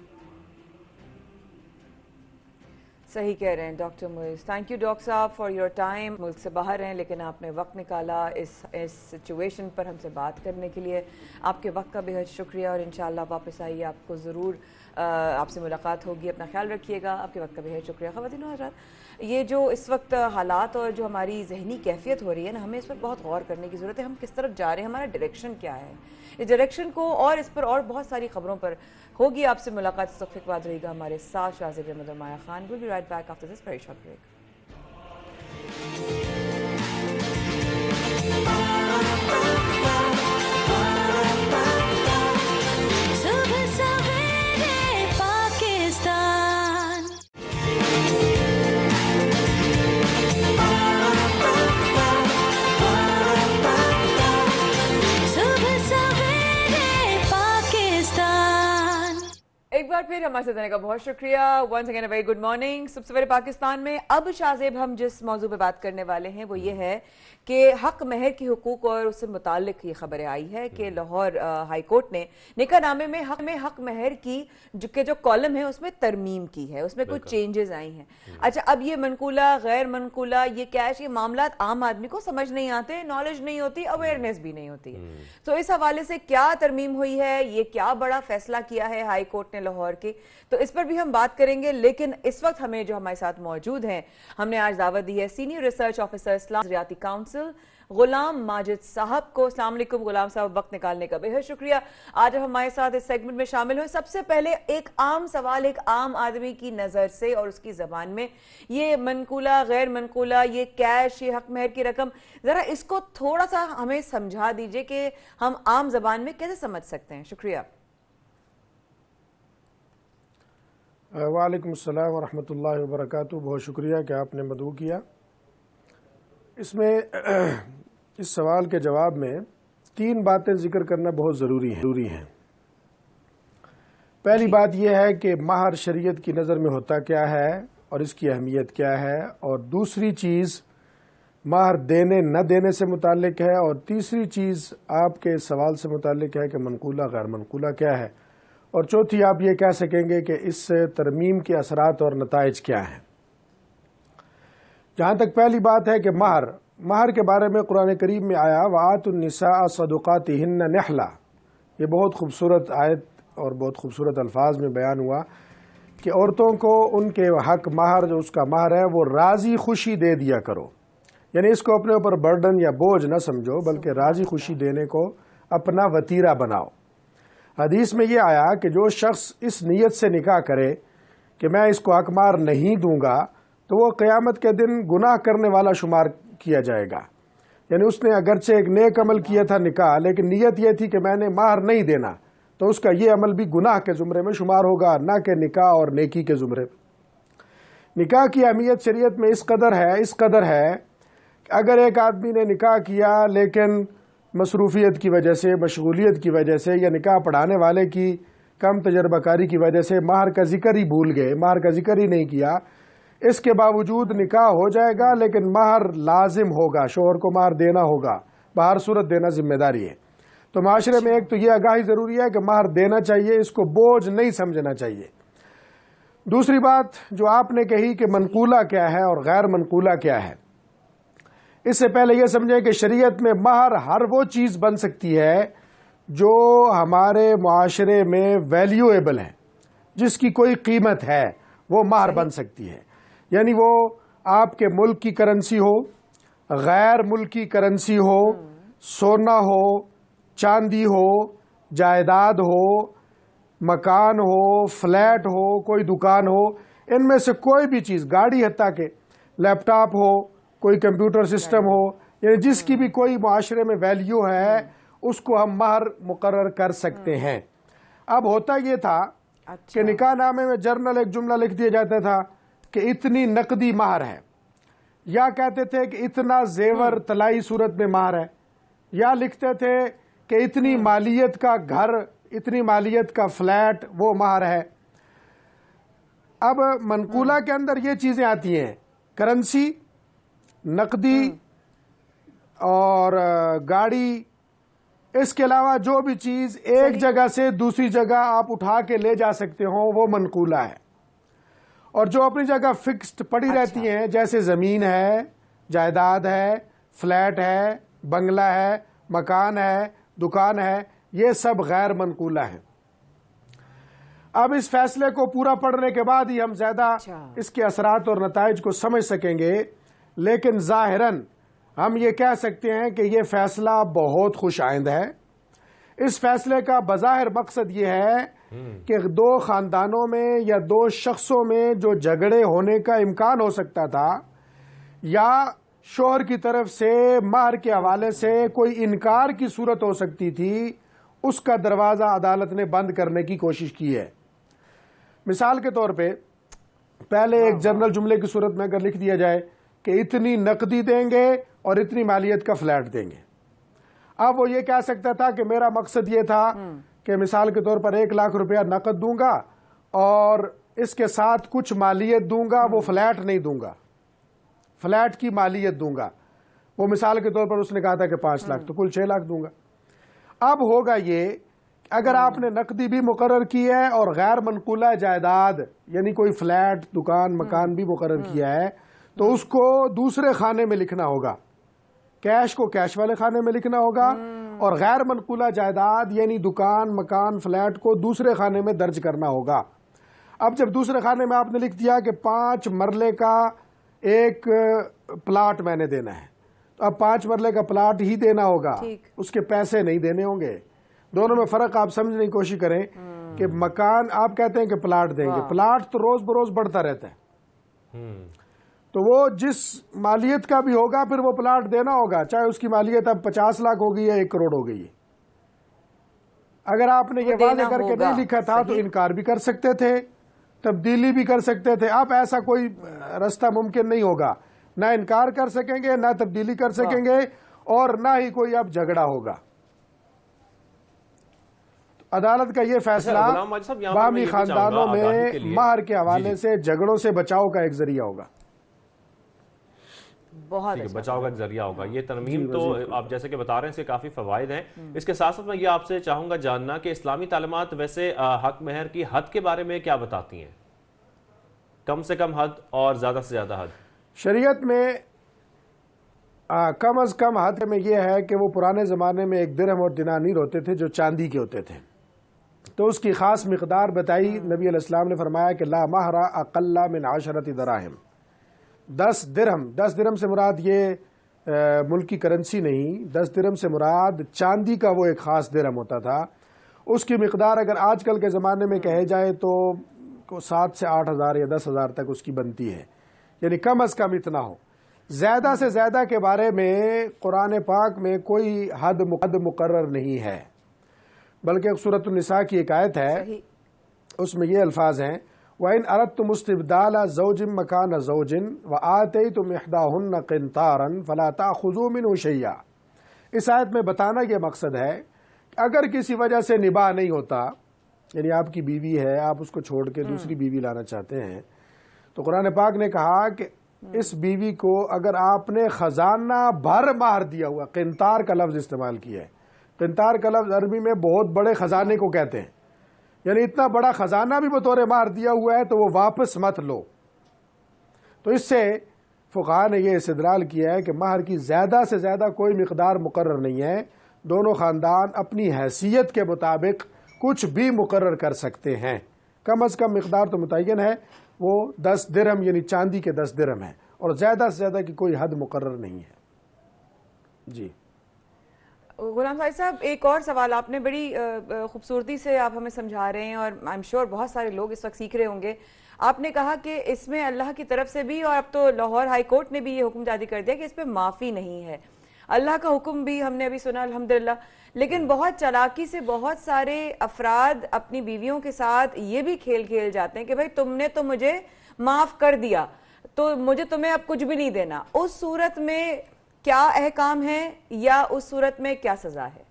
सही कह रहे हैं doctor Muiz. Thank you doctor साहब फॉर योर टाइम। मुल्क से बाहर हैं लेकिन आपने वक्त निकाला इस सिचुएशन पर हमसे बात करने के लिए। आपके वक्त का बेहद शुक्रिया और इंशाल्लाह वापस आइए, आपको ज़रूर आपसे मुलाकात होगी। अपना ख्याल रखिएगा। आपके वक्त का बेहद शुक्रिया। ख़वातीन और हज़रात, ये जो इस वक्त हालात और जो हमारी जहनी कैफियत हो रही है ना, हमें इस पर बहुत गौर करने की ज़रूरत है। हम किस तरफ जा रहे हैं, हमारा डायरेक्शन क्या है, इस डायरेक्शन को और इस पर और बहुत सारी खबरों पर होगी आपसे मुलाकात। इस वक्त के बाद रहेगा हमारे साथ शाहज़ेब अहमद और Maya Khan. Will be right back after this very short break. एक बार फिर हमारे साथ रहने का बहुत शुक्रिया। Once again very good morning. सुबह सवेरे पाकिस्तान में अब शाहज़ेब हम जिस मौजू पे बात करने वाले हैं वो ये है कि हक महर की हुकूक और उससे मुताल्लिक ये खबरें आई है कि लाहौर हाई कोर्ट ने निकाहनामे में हक महर की जो कॉलम है उसमें तरमीम की है, उसमें कुछ चेंजेस आई हैं। अच्छा, अब ये मनकूला गैर मनकूला ये कैश, ये मामला आम आदमी को समझ नहीं आते, नॉलेज नहीं होती, अवेयरनेस भी नहीं होती है। तो इस हवाले से क्या तरमीम हुई है, ये क्या बड़ा फैसला किया है हाई कोर्ट ने लाहौर के, तो इस पर भी हम बात करेंगे। लेकिन इस वक्त हमें जो हमारे साथ मौजूद हैं, हमने आज दावत दी है सीनियर रिसर्च ऑफिसर इस्लाम रियाती काउंसिल गुलाम माजिद साहब को। अस्सलाम वालेकुम गुलाम साहब, वक्त निकालने का बेहद शुक्रिया। आज आप हमारे साथ इस सेगमेंट में शामिल हुए। सबसे पहले एक आम सवाल, एक आम आदमी की नज़र से और उसकी ज़बान में, ये मनकूला, गैर मनकूला, ये कैश, ये हक महर की रकम, ज़रा इसको थोड़ा सा हमें समझा दीजिए कि हम आम ज़बान में कैसे समझ सकते हैं। शुक्रिया। वालेकुम अस्सलाम व रहमतुल्लाहि व बरकातुहू। बहुत शुक्रिया कि आपने मदऊ किया। इसमें इस सवाल के जवाब में 3 बातें जिक्र करना बहुत ज़रूरी हैं। पहली बात यह है कि महर शरीयत की नज़र में होता क्या है और इसकी अहमियत क्या है, और दूसरी चीज़ महर देने न देने से मुताल्लिक है, और तीसरी चीज़ आपके सवाल से मुताल्लिक है कि मनकूला गैर मनकूला क्या है, और चौथी आप ये कह सकेंगे कि इस तरमीम के असरात और नताइज क्या हैं। जहाँ तक पहली बात है कि महर के बारे में कुरान करीम में आया वआतुन्निसा सदुकातिहिन्न निहला, ये बहुत खूबसूरत आयत और बहुत खूबसूरत अल्फाज में बयान हुआ कि औरतों को उनके हक महर, जो उसका महर है, वो राज़ी खुशी दे दिया करो। यानी इसको अपने ऊपर बर्डन या बोझ न समझो, बल्कि राज़ी खुशी देने को अपना वतीरा बनाओ। हदीस में ये आया कि जो शख्स इस नीयत से निकाह करे कि मैं इसको हक महर नहीं दूंगा, तो वो क़यामत के दिन गुनाह करने वाला शुमार किया जाएगा। यानी उसने अगरचे एक नेक अमल किया था निकाह, लेकिन नीयत यह थी कि मैंने महर नहीं देना, तो उसका ये अमल भी गुनाह के ज़ुमरे में शुमार होगा, ना कि निकाह और नेकी के ज़ुमरे। निकाह की अहमियत शरीयत में इस कदर है कि अगर एक आदमी ने निकाह किया लेकिन मसरूफियत की वजह से, मशगूलियत की वजह से, या निकाह पढ़ाने वाले की कम तजर्बाकारी की वजह से महर का जिक्र ही भूल गए, महर का जिक्र ही नहीं किया, इसके बावजूद निकाह हो जाएगा, लेकिन महर लाजिम होगा, शोहर को महर देना होगा, बहर सूरत देना जिम्मेदारी है। तो माशरे में एक तो ये आगाही ज़रूरी है कि महर देना चाहिए, इसको बोझ नहीं समझना चाहिए। दूसरी बात जो आपने कही कि मनकूला क्या है और गैर मनकूला क्या है, इससे पहले यह समझें कि शरीयत में महर हर वो चीज़ बन सकती है जो हमारे मुआशरे में वैल्यूएबल है, जिसकी कोई कीमत है, वो महर बन सकती है। यानी वो आपके मुल्क की करेंसी हो, गैर मुल्की करेंसी हो, सोना हो, चांदी हो, जायदाद हो, मकान हो, फ्लैट हो, कोई दुकान हो, इनमें से कोई भी चीज़, गाड़ी हत्ता के, लैपटॉप हो, कोई कंप्यूटर सिस्टम हो, यानी जिसकी भी कोई मुआशरे में वैल्यू है, उसको हम महर मुकर्रर कर सकते हैं। अब होता ये था कि निकाह नामे में जर्नल एक जुमला लिख दिया जाता था कि इतनी नकदी महर है, या कहते थे कि इतना जेवर तलाई सूरत में महर है, या लिखते थे कि इतनी मालियत का घर, इतनी मालियत का फ्लैट, वो महर है। अब मनकूला के अंदर ये चीज़ें आती हैं, करेंसी, नकदी और गाड़ी, इसके अलावा जो भी चीज़ एक जगह से दूसरी जगह आप उठा के ले जा सकते हो, वो मनकूला है। और जो अपनी जगह फिक्स्ड पड़ी रहती हैं, जैसे ज़मीन है, जायदाद है, फ्लैट है, बंगला है, मकान है, दुकान है, ये सब गैर मनकूला है। अब इस फैसले को पूरा पढ़ने के बाद ही हम ज़्यादा इसके असरात और नताइज को समझ सकेंगे, लेकिन ज़ाहिरन हम ये कह सकते हैं कि ये फैसला बहुत खुश आइंद है। इस फैसले का बज़ाहिर मकसद ये है कि 2 ख़ानदानों में या 2 शख्सों में जो झगड़े होने का इम्कान हो सकता था, या शोहर की तरफ से महर के हवाले से कोई इनकार की सूरत हो सकती थी, उसका दरवाज़ा अदालत ने बंद करने की कोशिश की है। मिसाल के तौर पे पहले एक जनरल जुमले की सूरत में अगर लिख दिया जाए कि इतनी नकदी देंगे और इतनी मालियत का फ्लैट देंगे, अब वो ये कह सकता था कि मेरा मकसद ये था कि मिसाल के तौर पर 1 लाख रुपया नकद दूंगा और इसके साथ कुछ मालियत दूंगा, वो फ्लैट नहीं दूंगा, फ्लैट की मालियत दूंगा। वो मिसाल के तौर पर उसने कहा था कि 5 लाख, तो कुल 6 लाख दूंगा। अब होगा ये, अगर आपने नकदी भी मुकर्रर की है और गैर मनकूला जायदाद यानी कोई फ्लैट, दुकान, मकान भी मुकर्रर किया है, तो उसको दूसरे खाने में लिखना होगा, कैश को कैश वाले खाने में लिखना होगा, और गैर मनकूला जायदाद यानी दुकान, मकान, फ्लैट को दूसरे खाने में दर्ज करना होगा। अब जब दूसरे खाने में आपने लिख दिया कि 5 मरले का एक प्लाट मैंने देना है, तो अब 5 मरले का प्लाट ही देना होगा, उसके पैसे नहीं देने होंगे। दोनों में फर्क आप समझने की कोशिश करें कि मकान आप कहते हैं कि प्लाट देंगे, प्लाट तो रोज बरोज बढ़ता रहता है, तो वो जिस मालियत का भी होगा फिर वो प्लाट देना होगा, चाहे उसकी मालियत अब 50 लाख हो गई या 1 करोड़ हो गई है। अगर आपने ये वादे करके नहीं लिखा था तो इनकार भी कर सकते थे, तब्दीली भी कर सकते थे। अब ऐसा कोई रास्ता मुमकिन नहीं होगा, ना इनकार कर सकेंगे, ना तब्दीली कर सकेंगे, और ना ही कोई अब झगड़ा होगा। अदालत का ये फैसला बामी खानदानों में महर के हवाले से झगड़ों से बचाव का एक जरिया होगा, बहुत बचाव का जरिया होगा। ये तरमीम तो आप जैसे कि बता रहे हैं इसके काफी फवायद हैं। इसके साथ साथ मैं ये आपसे चाहूंगा जानना कि इस्लामी तालीमात वैसे हक महर की हद के बारे में क्या बताती हैं, कम से कम हद और ज्यादा से ज्यादा हद। शरीयत में कम अज कम हद में यह है कि वो पुराने ज़माने में 1 दिरहम और दिनानीर होते थे जो चांदी के होते थे, तो उसकी ख़ास मिक़दार बताई। नबी अलैहिस्सलाम ने फरमाया कि ला महरा अक़ल्ला मिन 10 दराहिम, 10 दिरहम। 10 दिरहम से मुराद ये मुल्की करेंसी नहीं, 10 दिरहम से मुराद चांदी का वो एक ख़ास दिरहम होता था। उसकी मिक़दार अगर आजकल के ज़माने में कहे जाए तो 7 से 8 हज़ार या 10 हज़ार तक उसकी बनती है, यानी कम अज कम इतना हो। ज्यादा से ज्यादा के बारे में कुरान पाक में कोई हद मुकर्रर नहीं है, बल्कि सूरत निसा की एक आयत है, उसमें ये अल्फाज हैं, वइन अरदतुम इस्तिबदाल ज़ौजिन मकान ज़ौजिन व आतैतुम इहदाहुन्ना क़िंतारन फला ताख़ुज़ू मिन्हु शैया। इस आयत में बताना ये मकसद है अगर किसी वजह से निबाह नहीं होता, यानी आपकी बीवी है, आप उसको छोड़ के दूसरी बीवी लाना चाहते हैं, तो कुरान पाक ने कहा कि इस बीवी को अगर आपने खजाना भर मार दिया हुआ, किंतार का लफ्ज इस्तेमाल किया है। किंतार का लफ्ज अरबी में बहुत बड़े खजाने को कहते हैं, यानी इतना बड़ा खजाना भी बतौर मार दिया हुआ है तो वो वापस मत लो। तो इससे फुक़हा ने यह इस्तिदलाल किया है कि महर की ज्यादा से ज्यादा कोई मिकदार मुकर्रर नहीं है, दोनों खानदान अपनी हैसियत के मुताबिक कुछ भी मुकर्रर कर सकते हैं। कम अज कम मिकदार तो मुतय्यन है, वो 10 दिरहम यानी चांदी के 10 दिरहम है, और ज्यादा से ज्यादा की कोई हद मुकर्रर नहीं है। जी गुलाम भाई साहब, एक और सवाल आपने बड़ी खूबसूरती से आप हमें समझा रहे हैं और आई एम श्योर बहुत सारे लोग इस वक्त सीख रहे होंगे। आपने कहा कि इसमें अल्लाह की तरफ से भी, और अब तो लाहौर हाई कोर्ट ने भी ये हुक्म जारी कर दिया कि इस पर माफ़ी नहीं है। अल्लाह का हुक्म भी हमने अभी सुना अल्हम्दुलिल्लाह, लेकिन बहुत चालाकी से बहुत सारे अफराद अपनी बीवियों के साथ ये भी खेल जाते हैं कि भाई तुमने तो मुझे माफ़ कर दिया तो मुझे तुम्हें अब कुछ भी नहीं देना। उस सूरत में क्या अहकाम है या उस सूरत में क्या सजा है?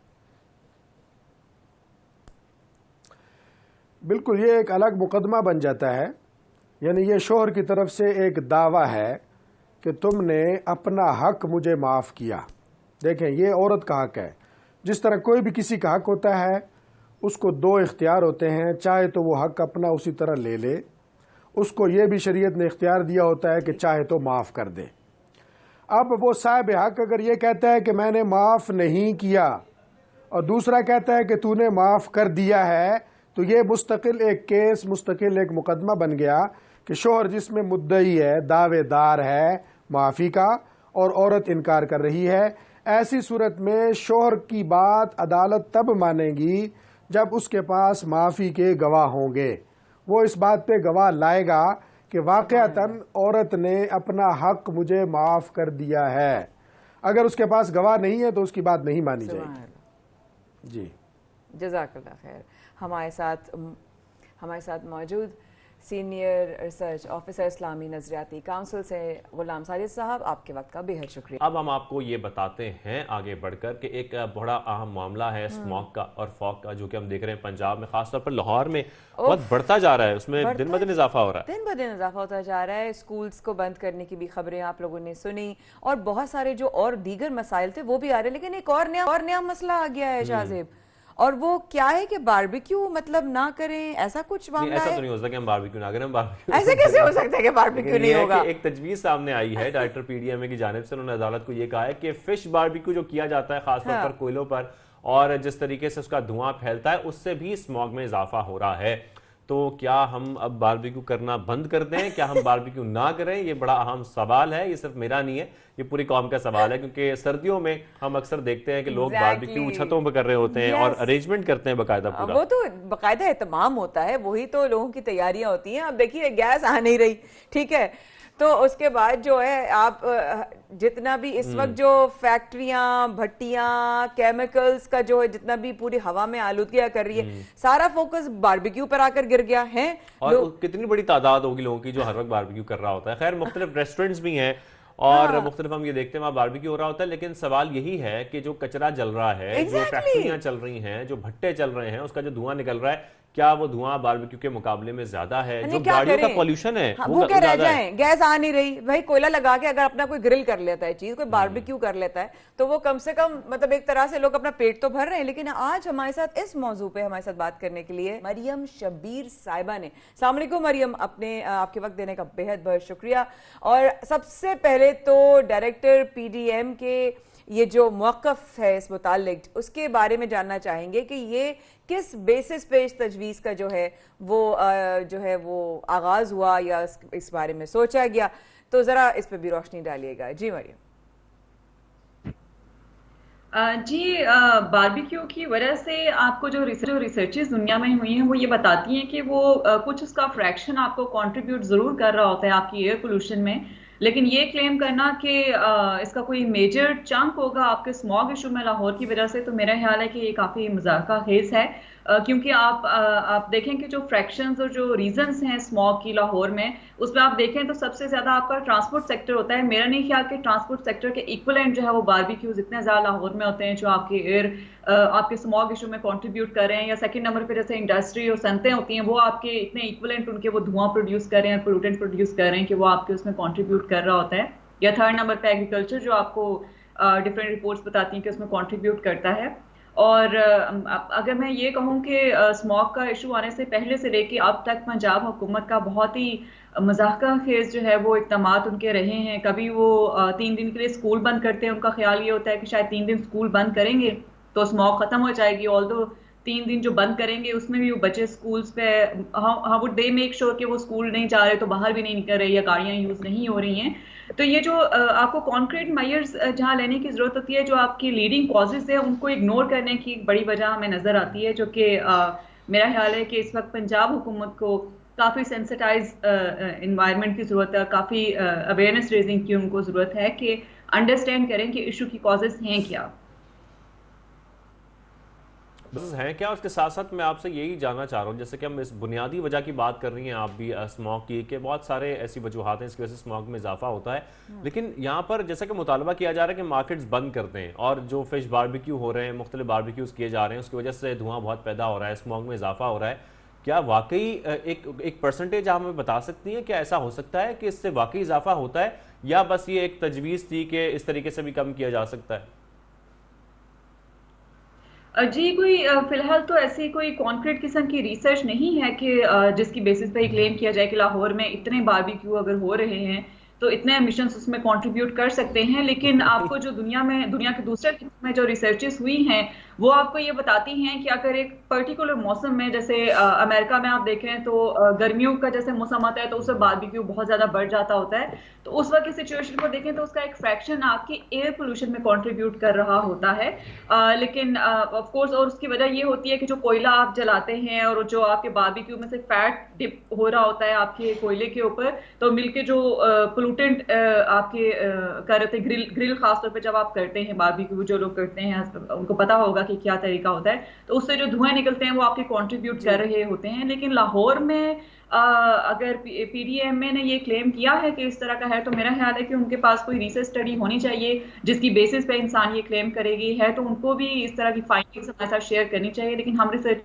बिल्कुल, ये एक अलग मुकदमा बन जाता है, यानी ये शोहर की तरफ से एक दावा है कि तुमने अपना हक मुझे माफ़ किया। देखें, ये औरत का हक है, जिस तरह कोई भी किसी का हक होता है उसको 2 इख्तियार होते हैं, चाहे तो वो हक अपना उसी तरह ले ले, उसको ये भी शरीयत ने इख्तियार दिया होता है कि चाहे तो माफ़ कर दे। अब वो साहिब हक अगर ये कहता है कि मैंने माफ़ नहीं किया और दूसरा कहता है कि तूने माफ़ कर दिया है, तो ये मुस्तकिल एक केस, मुस्तकिल एक मुकदमा बन गया कि शोहर जिसमें मुद्दई है, दावेदार है माफ़ी का, और औरत इनकार कर रही है। ऐसी सूरत में शोहर की बात अदालत तब मानेगी जब उसके पास माफ़ी के गवाह होंगे। वो इस बात पे गवाह लाएगा कि वाक़अतन औरत ने अपना हक मुझे माफ़ कर दिया है। अगर उसके पास गवाह नहीं है तो उसकी बात नहीं मानी जाएगी। जी, जज़ाकल्लाह खैर। हमारे साथ मौजूद सीनियर रिसर्च ऑफिसर इस्लामी नजरियाती काउंसिल से गुलाम साजिद साहब, आपके वक्त का बेहद शुक्रिया। अब हम आपको ये बताते हैं आगे बढ़कर कि एक बड़ा अहम मामला है स्मॉग का और फॉग का, जो कि हम देख रहे हैं पंजाब में, खासतौर पर लाहौर में बहुत बढ़ता जा रहा है, उसमें दिन ब दिन इजाफा हो रहा है, दिन ब दिन इजाफा होता जा रहा है। स्कूल्स को बंद करने की भी खबरें आप लोगों ने सुनी, और बहुत सारे जो और दीगर मसाइल थे वो भी आ रहे हैं, लेकिन एक और नया मसला आ गया है शाहजेब, और वो क्या है कि बारबेक्यू मतलब ना करें, ऐसा कुछ मामला ऐसा है? तो नहीं हो सकता कि हम बारबेक्यू ना करें, बारबेक्यू ऐसे कैसे हो सकता है कि बारबेक्यू नहीं होगा? एक तजवीज सामने आई है डायरेक्टर पीडीएमए की जानिब से, उन्होंने अदालत को ये कहा है कि फिश बारबेक्यू जो किया जाता है खासतौर पर कोयलों पर, और जिस तरीके से उसका धुआं फैलता है उससे भी स्मॉग में इजाफा हो रहा है। तो क्या हम अब बारबेक्यू करना बंद कर दें, क्या हम बारबेक्यू ना करें? ये बड़ा अहम सवाल है। ये सिर्फ मेरा नहीं है, ये पूरी कौम का सवाल है, क्योंकि सर्दियों में हम अक्सर देखते हैं कि लोग बारबेक्यू छतों पर कर रहे होते हैं और अरेंजमेंट करते हैं बकायदा पूरा। वो तो बकायदा एहतमाम होता है, वही तो लोगों की तैयारियां होती हैं। अब देखिए गैस आ नहीं रही, ठीक है, तो उसके बाद जो है आप जितना भी इस वक्त जो फैक्ट्रियां, भट्टियां, केमिकल्स का जो है जितना भी पूरी हवा में आलूदगियां कर रही है, सारा फोकस बारबेक्यू पर आकर गिर गया है। और कितनी बड़ी तादाद होगी लोगों की जो हर वक्त बारबेक्यू कर रहा होता है। खैर मुख्तलिफ रेस्टोरेंट्स भी हैं और मुख्तलिफ हम ये देखते हैं वहाँ बारबेक्यू हो रहा होता है, लेकिन सवाल यही है कि जो कचरा जल रहा है, जो फैक्ट्रियां चल रही हैं, जो भट्टे चल रहे हैं, उसका जो धुआं निकल रहा है, क्या वो धुआं बारबेक्यू के मुकाबले में ज्यादा है? जो गाड़ियों का पॉल्यूशन है वो क्या रह जाए, गैस आ नहीं रही, भाई कोयला लगा के अगर अपना कोई ग्रिल कर लेता है चीज, कोई बारबेक्यू कर लेता है, तो वो कम से कम मतलब एक तरह से लोग अपना पेट तो भर रहे हैं। लेकिन आज हमारे साथ इस मौजू पे हमारे साथ बात करने के लिए मरियम शब्बीर साहिबा ने, अस्सलाम वालेकुम मरियम, आपके वक्त देने का बेहद बहुत शुक्रिया। और सबसे पहले तो डायरेक्टर पीडीएम के ये जो मौक़िफ़ है इस मुतालिक, उसके बारे में जानना चाहेंगे कि ये किस बेसिस पे इस तजवीज़ का जो है वो आगाज़ हुआ या इस बारे में सोचा गया, तो ज़रा इस पे भी रोशनी डालिएगा। जी मरियम। जी, बारबेक्यू की वजह से आपको जो रिसर्चेस दुनिया में हुई हैं वो ये बताती हैं कि वो कुछ उसका फ्रैक्शन आपको कंट्रीब्यूट ज़रूर कर रहा होता है आपकी एयर पोल्यूशन में, लेकिन ये क्लेम करना कि इसका कोई मेजर चंक होगा आपके स्मॉग इशू में लाहौर की वजह से, तो मेरा ख्याल है कि ये काफ़ी मजाका खेज है। क्योंकि आप देखें कि जो फ्रैक्शंस और जो रीजंस हैं स्मॉग की लाहौर में, उसमें आप देखें तो सबसे ज़्यादा आपका ट्रांसपोर्ट सेक्टर होता है। मेरा नहीं ख्याल कि ट्रांसपोर्ट सेक्टर के इक्वलेंट जो है वो बारबेक्यूज इतने ज़्यादा लाहौर में होते हैं जो आपके आपके स्मॉग इशू में कंट्रीब्यूट कर रहे हैं। या सेकंड नंबर पे जैसे इंडस्ट्री और सनतें होती हैं, वो आपके इतने इक्वलेंट उनके वो धुआं प्रोड्यूस कर रहे हैं, पोल्यूटेंट प्रोड्यूस कर रहे हैं कि वो आपके उसमें कंट्रीब्यूट कर रहा होता है। या थर्ड नंबर पे एग्रीकल्चर जो आपको डिफरेंट रिपोर्ट्स बताती हैं कि उसमें कंट्रीब्यूट करता है। और अगर मैं ये कहूँ कि स्मॉग का इशू आने से पहले से लेके अब तक पंजाब हुकूमत का बहुत ही मजाका खेज जो है वो इक़दामात उनके रहे हैं। कभी वो 3 दिन के लिए स्कूल बंद करते हैं, उनका ख्याल ये होता है कि शायद 3 दिन स्कूल बंद करेंगे तो स्मॉग खत्म हो जाएगी। ऑल्दो 3 दिन जो बंद करेंगे उसमें भी वो बच्चे स्कूल्स पे how would they make sure कि वो स्कूल नहीं जा रहे, तो बाहर भी नहीं निकल रहे या गाड़ियां यूज नहीं हो रही हैं। तो ये जो आपको कॉन्क्रीट मेजर्स जहां लेने की जरूरत होती है, जो आपकी लीडिंग कॉजेज है उनको इग्नोर करने की एक बड़ी वजह हमें नजर आती है, जो कि मेरा ख्याल है कि इस वक्त पंजाब हुकूमत को काफ़ी सेंसिटाइज इन्वायरमेंट की ज़रूरत है, काफ़ी अवेयरनेस रेजिंग की उनको ज़रूरत है कि अंडरस्टैंड करें कि इशू की कॉजेज हैं क्या हैं क्या। उसके साथ साथ मैं आपसे यही जानना चाह रहा हूँ, जैसे कि हम इस बुनियादी वजह की बात कर रही हैं आप भी स्मॉग की, कि बहुत सारे ऐसी वजूहात हैं इसकी वजह से स्मॉग में इजाफा होता है, लेकिन यहाँ पर जैसा कि मुतालबा किया जा रहा है कि मार्केट्स बंद कर दें और जो फिश बारबेक्यू हो रहे हैं, मुख्तलिफ बारबेक्यूज किए जा रहे हैं, उसकी वजह से धुआं बहुत पैदा हो रहा है, स्मॉग में इजाफा हो रहा है। क्या वाकई एक परसेंटेज आप हमें बता सकती हैं, क्या ऐसा हो सकता है कि इससे वाकई इजाफा होता है, या बस ये एक तजवीज़ थी कि इस तरीके से भी कम किया जा सकता है? जी, कोई फिलहाल तो ऐसी कोई कॉन्क्रीट किस्म की रिसर्च नहीं है कि जिसकी बेसिस पे क्लेम किया जाए कि लाहौर में इतने बारबेक्यू अगर हो रहे हैं तो इतने एमिशंस उसमें कंट्रीब्यूट कर सकते हैं। लेकिन आपको जो दुनिया के दूसरे में जो रिसर्चेस हुई हैं वो आपको ये बताती हैं कि अगर एक पर्टिकुलर मौसम में, जैसे अमेरिका में आप देखें तो गर्मियों का जैसे मौसम आता है तो उससे बारबेक्यू बहुत ज़्यादा बढ़ जाता होता है, तो उस वक्त की सिचुएशन को देखें तो उसका एक फ्रैक्शन आपकी एयर पोल्यूशन में कंट्रीब्यूट कर रहा होता है। लेकिन ऑफ कोर्स और उसकी वजह ये होती है कि जो कोयला आप जलाते हैं और जो आपके बारबेक्यू में से फैट डिप हो रहा होता है आपके कोयले के ऊपर, तो मिलके जो पोल्यूटेंट आपके कर रहे थे ग्रिल खासतौर पे जब आप करते हैं बारबेक्यू, जो लोग करते हैं उनको पता होगा कि क्या तरीका होता है, तो उससे जो धुआं निकलते हैं वो आपके कंट्रीब्यूट कर रहे होते हैं। लेकिन लाहौर में अगर पीडीएम ने ये क्लेम किया है कि इस तरह का है, तो मेरा ख्याल है कि उनके पास कोई रिसर्च स्टडी होनी चाहिए जिसकी बेसिस पे इंसान ये क्लेम करेगी है, तो उनको भी इस तरह की फाइंडिंग्स हमारे साथ शेयर करनी चाहिए। लेकिन हम रिसर्च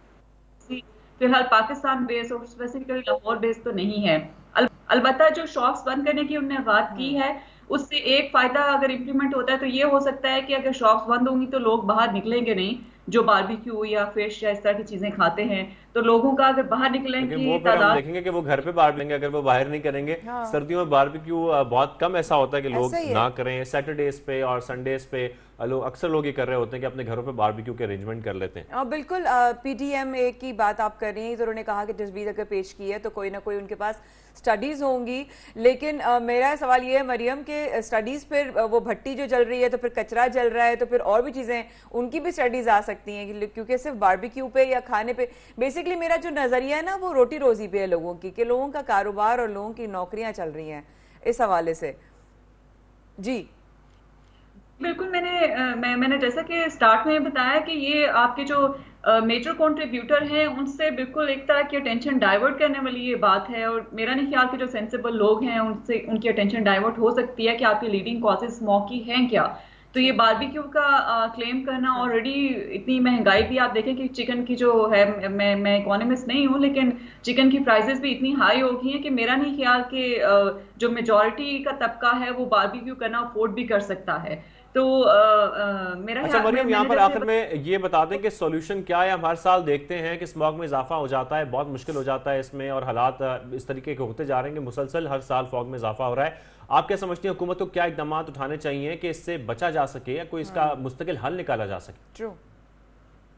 फिलहाल पाकिस्तान बेस्ड और स्पेसिफिकली लाहौर बेस्ड तो नहीं है। अलबत्ता जो शॉप्स बंद करने की उन्होंने बात की है, उससे एक फायदा अगर इम्प्लीमेंट होता है तो ये हो सकता है कि अगर शॉप्स बंद होंगी तो लोग बाहर निकलेंगे नहीं, जो बारबेक्यू या फिश या इस तरह की चीजें खाते हैं, तो लोगों का अगर बाहर निकलने की वो फिर हम देखेंगे कि वो घर पे बारबेक्यू, अगर वो बाहर नहीं करेंगे। हाँ। सर्दियों में बारबेक्यू बहुत कम ऐसा होता है कि लोग ना करें। सैटरडेज पे और संडेज पे अक्सर लोग ये कर रहे होते हैं कि अपने घरों पे बारबेक्यू के अरेंजमेंट कर लेते हैं। बिल्कुल, पीटीएमए की बात आप कर रही हैं तो उन्होंने कहा कि तजवीज़ अगर पेश की है तो कोई ना कोई उनके पास स्टडीज़ होंगी, लेकिन मेरा सवाल ये है मरियम के स्टडीज़ फिर वो भट्टी जो जल रही है तो फिर कचरा जल रहा है तो फिर और भी चीज़ें उनकी भी स्टडीज़ आ सकती हैं, क्योंकि सिर्फ बारबेक्यू पे या खाने पे बेसिकली मेरा जो नज़रिया है ना वो रोटी रोज़ी पे है लोगों की, कि लोगों का कारोबार और लोगों की नौकरियाँ चल रही हैं इस हवाले से। जी बिल्कुल, मैंने जैसा कि स्टार्ट में बताया कि ये आपके जो मेजर कंट्रीब्यूटर हैं उनसे बिल्कुल एक तरह की अटेंशन डाइवर्ट करने वाली ये बात है, और मेरा नहीं ख्याल कि जो सेंसिबल लोग हैं उनसे उनकी अटेंशन डाइवर्ट हो सकती है कि आपकी लीडिंग कॉजेज स्मोक की हैं क्या। तो ये बारबेक्यू का क्लेम करना, ऑलरेडी इतनी महंगाई भी आप देखें कि चिकन की जो है, मैं इकोनॉमिस्ट नहीं हूँ लेकिन चिकन की प्राइसेस भी इतनी हाई हो गई हैं कि मेरा नहीं ख्याल कि जो मेजॉरिटी का तबका है वो बारबेक्यू करना अफोर्ड भी कर सकता है। तो मेरा अच्छा मरियम, यहाँ पर आखिर में ये बता दें कि सॉल्यूशन क्या है। हम हर साल देखते हैं कि स्मॉग में इजाफा हो जाता है, बहुत मुश्किल हो जाता है इसमें, और हालात इस तरीके के होते जा रहे हैं कि मुसलसल हर साल फॉग में इजाफा हो रहा है। आप क्या समझती हैं हुकूमत को क्या इकदाम उठाने चाहिए कि इससे बचा जा सके या कोई इसका मुस्तकिल हल निकाला जा सके? ट्रू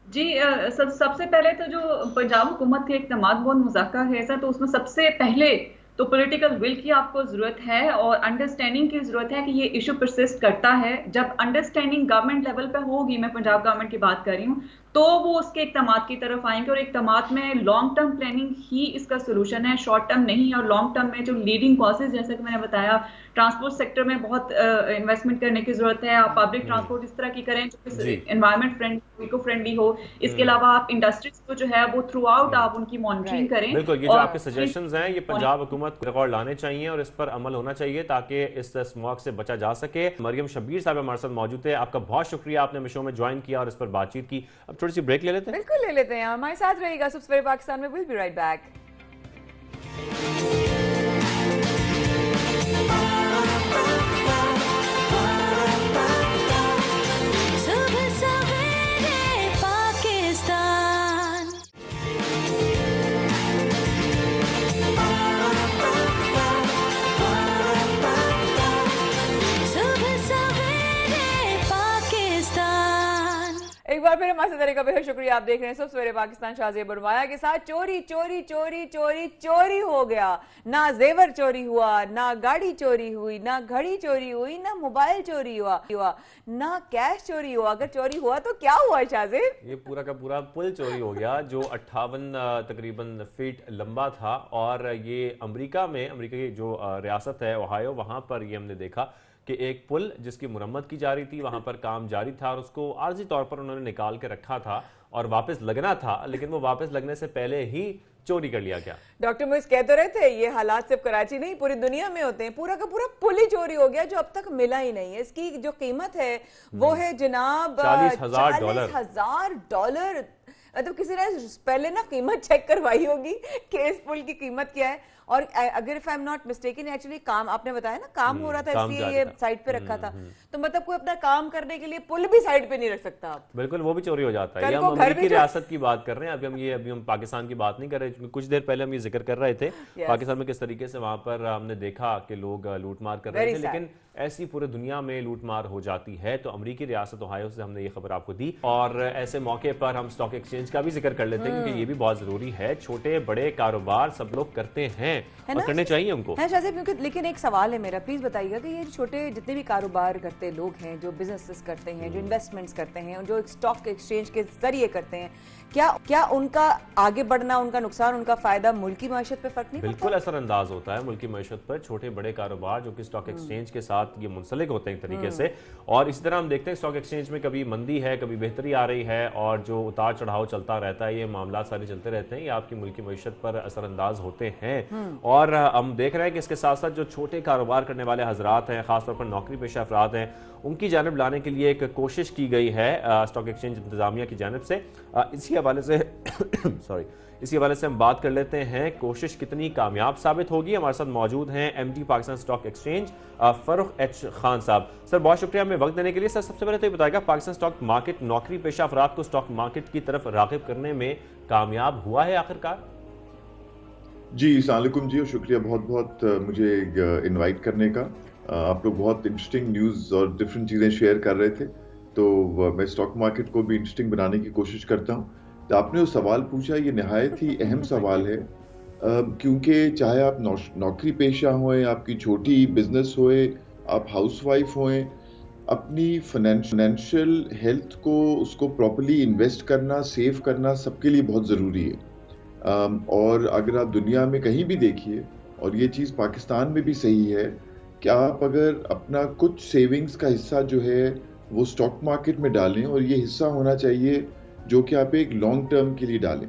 जी, सबसे पहले तो जो पंजाब हुकूमत के इकदाम बहुत मुज़क्कर है, तो उसमें सबसे पहले तो पॉलिटिकल विल की आपको जरूरत है और अंडरस्टैंडिंग की जरूरत है कि ये इशू परसिस्ट करता है। जब अंडरस्टैंडिंग गवर्नमेंट लेवल पे होगी, मैं पंजाब गवर्नमेंट की बात कर रही हूँ, तो वो उसके इकदाम की तरफ आएंगे, और इकदाम में लॉन्ग टर्म प्लानिंग ही इसका सोल्यूशन है, शॉर्ट टर्म नहीं। और लॉन्ग टर्म में जो लीडिंग कॉजेज, जैसे कि मैंने बताया, ट्रांसपोर्ट सेक्टर में बहुत इन्वेस्टमेंट करने की जरूरत है। आप पब्लिक ट्रांसपोर्ट इस तरह की करें जो एनवायरमेंट फ्रेंडली, इको फ्रेंडली हो। इसके अलावा आप इंडस्ट्रीज को जो है वो थ्रू आउट आप उनकी मॉनिटरिंग करें। बिल्कुल, ये जो आपके सजेशंस हैं ये पंजाब हुकूमत को रिकॉर्ड लाने चाहिए और इस पर अमल होना चाहिए ताकि इस स्मॉग से बचा जा सके। मरियम शब्बीर साहब हमारे साथ मौजूद है, आपका बहुत शुक्रिया, आपने शो में ज्वाइन किया और इस पर बातचीत की। अब थोड़ी सी ब्रेक ले लेते हैं। बिल्कुल ले लेते हैं, हमारे साथ रहेगा सवेरे पाकिस्तान में। Will be right back. एक बार फिर हमारे साथ का बेहद शुक्रिया। आप देख रहे हैं सब सवेरे पाकिस्तान, शाज़िया बुरमाया के साथ। चोरी चोरी चोरी चोरी चोरी हो गया, ना जेवर चोरी हुआ, ना गाड़ी चोरी हुई, ना घड़ी चोरी हुई, ना मोबाइल चोरी हुआ, ना कैश चोरी हुआ। अगर चोरी हुआ तो क्या हुआ शाज़िब? ये पूरा का पूरा पुल चोरी हो गया जो 58 तकरीबन फीट लंबा था, और ये अमेरिका की जो रियासत है ओहायो, वहां पर ये हमने देखा कि एक पुल जिसकी मुरम्मत की जा रही थी, वहां पर काम जारी था और उसको आर्जी तौर पर उन्होंने निकाल के रखा था और वापस लगना था, लेकिन वो वापस लगने से पहले ही चोरी कर लिया गया। डॉक्टर मुइज कह तो रहे थे ये हालात सिर्फ कराची नहीं पूरी दुनिया में होते हैं। पूरा का पूरा पुल ही चोरी हो गया जो अब तक मिला ही नहीं है। इसकी जो कीमत है वो है जनाब $40,000। मतलब किसी ने पहले ना कीमत चेक करवाई होगी कि इस पुल की कीमत क्या है। और अगर if I am not mistaken, actually काम आपने बताया ना काम हो रहा था इसलिए ये साइड पे रखा था, तो मतलब कोई अपना काम करने के लिए पुल भी साइड पे नहीं रख सकता आप। बिल्कुल, वो भी चोरी हो जाता है। हम अमेरिकी रियासत की बात कर रहे हैं, अभी हम पाकिस्तान की बात नहीं कर रहे। कुछ देर पहले हम ये जिक्र कर रहे थे पाकिस्तान में किस तरीके से वहां पर हमने देखा कि लोग लूटमार कर रहे थे, लेकिन ऐसी पूरे दुनिया में लूटमार हो जाती है। तो अमेरिकी रियासत ओहायो से हमने ये खबर आपको दी, और ऐसे मौके पर हम स्टॉक एक्सचेंज का भी जिक्र कर लेते हैं क्योंकि ये भी बहुत जरूरी है। छोटे बड़े कारोबार सब लोग करते हैं और करने चाहिए उनको। है शायद, क्योंकि लेकिन एक सवाल है मेरा, प्लीज बताइएगा कि ये छोटे जितने भी कारोबार करते लोग हैं, जो बिजनेसेस करते हैं, जो इन्वेस्टमेंट्स करते हैं, जो स्टॉक एक्सचेंज के जरिए करते हैं, क्या उनका आगे बढ़ना, उनका नुकसान, उनका फायदा मुल्की माशत पे फर्क नहीं? बिल्कुल असरअंदाज होता है मुल्की माशत पर। छोटे बड़े कारोबार जो कि स्टॉक एक्सचेंज के साथ ये मुंसलिक होते हैं एक तरीके से, और इसी तरह हम देखते हैं स्टॉक एक्सचेंज में कभी मंदी है, कभी बेहतरी आ रही है, और जो उतार चढ़ाव चलता रहता है, ये मामला सारे चलते रहते हैं, ये आपकी मुल्की माशत पर असरअंदाज होते हैं। और हम देख रहे हैं कि इसके साथ साथ जो छोटे कारोबार करने वाले हजरात हैं, खासतौर पर नौकरी पेशा अफराद हैं, उनकी जानिब लाने के लिए एक कोशिश की गई है स्टॉक एक्सचेंज इंतजामिया की जानिब से। इसी हवाले से इसी हवाले से हम बात कर लेते हैं कोशिश कितनी कामयाब साबित होगी। हमारे साथ मौजूद हैं MD Pakistan stock exchange Farrukh H Khan साहब। सर बहुत शुक्रिया हमें वक्त देने के लिए। सर सबसे पहले तो ये बताएगा पाकिस्तान स्टॉक मार्केट नौकरी पेशा अफराद को स्टॉक मार्केट की तरफ राग़िब करने में कामयाब हुआ है आखिरकार? जी अस्सलाम वालेकुम जी, और शुक्रिया बहुत बहुत मुझे इनवाइट करने का। आप लोग बहुत इंटरेस्टिंग न्यूज़ और डिफरेंट चीज़ें शेयर कर रहे थे, तो मैं स्टॉक मार्केट को भी इंटरेस्टिंग बनाने की कोशिश करता हूँ। तो आपने जो सवाल पूछा ये नहायत ही अहम सवाल है, क्योंकि चाहे आप नौकरी पेशा होएं, आपकी छोटी बिजनेस होए, आप हाउसवाइफ होएं, अपनी फाइनेंशियल हेल्थ को उसको प्रॉपर्ली इन्वेस्ट करना, सेव करना सबके लिए बहुत ज़रूरी है। और अगर आप दुनिया में कहीं भी देखिए, और ये चीज़ पाकिस्तान में भी सही है, कि आप अगर अपना कुछ सेविंग्स का हिस्सा जो है वो स्टॉक मार्केट में डालें, और ये हिस्सा होना चाहिए जो कि आप एक लॉन्ग टर्म के लिए डालें।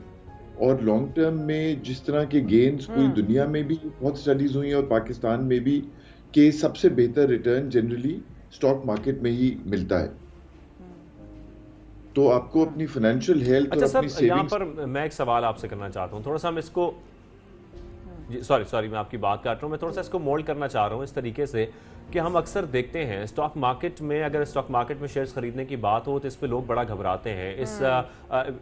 और लॉन्ग टर्म में जिस तरह के गेन्स पूरी दुनिया में भी बहुत स्टडीज हुई हैं और पाकिस्तान में भी, कि सबसे बेहतर रिटर्न जनरली स्टॉक मार्केट में ही मिलता है। तो आपको अपनी फाइनेंशियल हेल्थ और अपनी सर यहाँ सेविंग्स। पर मैं एक सवाल आपसे करना चाहता हूँ, थोड़ा सा हम इसको सॉरी मैं आपकी बात काट रहा हूँ, मैं थोड़ा सा इसको मोल्ड करना चाह रहा हूँ इस तरीके से कि हम अक्सर देखते हैं स्टॉक मार्केट में, अगर स्टॉक मार्केट में शेयर्स खरीदने की बात हो तो इस पे लोग बड़ा घबराते हैं।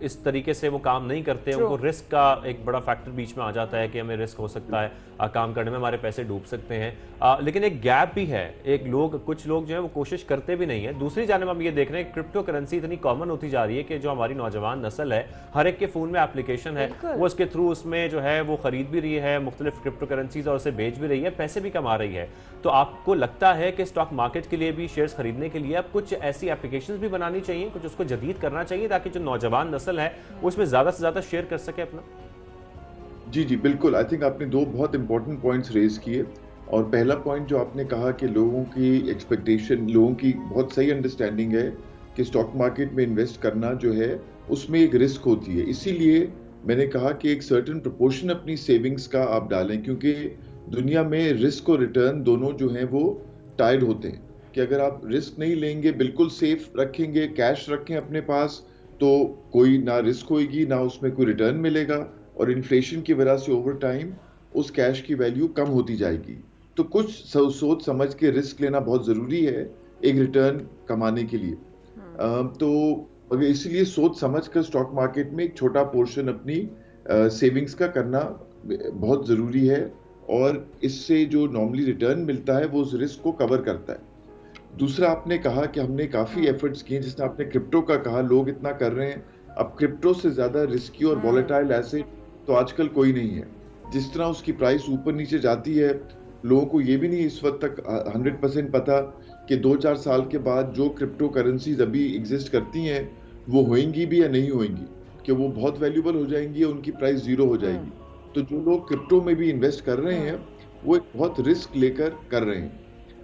इस तरीके से वो काम नहीं करते, उनको रिस्क का एक बड़ा फैक्टर बीच में आ जाता है कि हमें रिस्क हो सकता है, काम करने में हमारे पैसे डूब सकते हैं। लेकिन एक गैप भी है, कुछ लोग जो है वो कोशिश करते भी नहीं है। दूसरी जानिब हम ये देख रहे हैं क्रिप्टो करेंसी इतनी कॉमन होती जा रही है कि जो हमारी नौजवान नस्ल है, हर एक के फोन में एप्लीकेशन है, वो उसके थ्रू उसमें जो है वो खरीद भी रही है मुख्तलिफ क्रिप्टो करेंसीज और उसे बेच भी रही है, पैसे भी कमा रही है। तो आपको लगता है कि स्टॉक मार्केट के लिए भी शेयर्स खरीदने के लिए अब कुछ ऐसी एप्लीकेशंस भी बनानी चाहिए, कुछ उसको जदीद करना चाहिए ताकि जो नौजवान नस्ल है वो उसमें ज्यादा से ज्यादा शेयर कर सके अपना? जी बिल्कुल, आई थिंक आपने दो बहुत इंपॉर्टेंट पॉइंट्स रेज किए। और पहला पॉइंट जो आपने कहा कि लोगों की एक्सपेक्टेशन, लोगों की बहुत सही अंडरस्टैंडिंग है कि स्टॉक मार्केट में इन्वेस्ट करना जो है उसमें एक रिस्क होती है। इसीलिए मैंने कहा कि एक सर्टेन प्रोपोर्शन अपनी सेविंग्स का आप डालें, क्योंकि दुनिया में रिस्क और रिटर्न दोनों जो हैं वो टाइड होते हैं। कि अगर आप रिस्क नहीं लेंगे, बिल्कुल सेफ रखेंगे, कैश रखें अपने पास, तो कोई ना रिस्क होएगी ना उसमें कोई रिटर्न मिलेगा, और इन्फ्लेशन की वजह से ओवर टाइम उस कैश की वैल्यू कम होती जाएगी। तो कुछ सोच समझ के रिस्क लेना बहुत ज़रूरी है एक रिटर्न कमाने के लिए। तो अगर इसलिए सोच समझ कर स्टॉक मार्केट में एक छोटा पोर्शन अपनी सेविंग्स का करना बहुत ज़रूरी है, और इससे जो नॉर्मली रिटर्न मिलता है वो उस रिस्क को कवर करता है। दूसरा आपने कहा कि हमने काफ़ी एफर्ट्स किए, जिसने आपने क्रिप्टो का कहा, लोग इतना कर रहे हैं। अब क्रिप्टो से ज़्यादा रिस्की और वॉलेटाइल एसेट तो आजकल कोई नहीं है। जिस तरह उसकी प्राइस ऊपर नीचे जाती है, लोगों को ये भी नहीं इस वक्त तक 100% पता कि 2-4 साल के बाद जो क्रिप्टो करेंसीज अभी एग्जिस्ट करती हैं वो होंगी भी या नहीं होंगी, कि वो बहुत वैल्यूबल हो जाएंगी या उनकी प्राइस जीरो हो जाएगी। तो जो लोग क्रिप्टो में भी इन्वेस्ट कर रहे हैं वो एक बहुत रिस्क लेकर कर रहे हैं।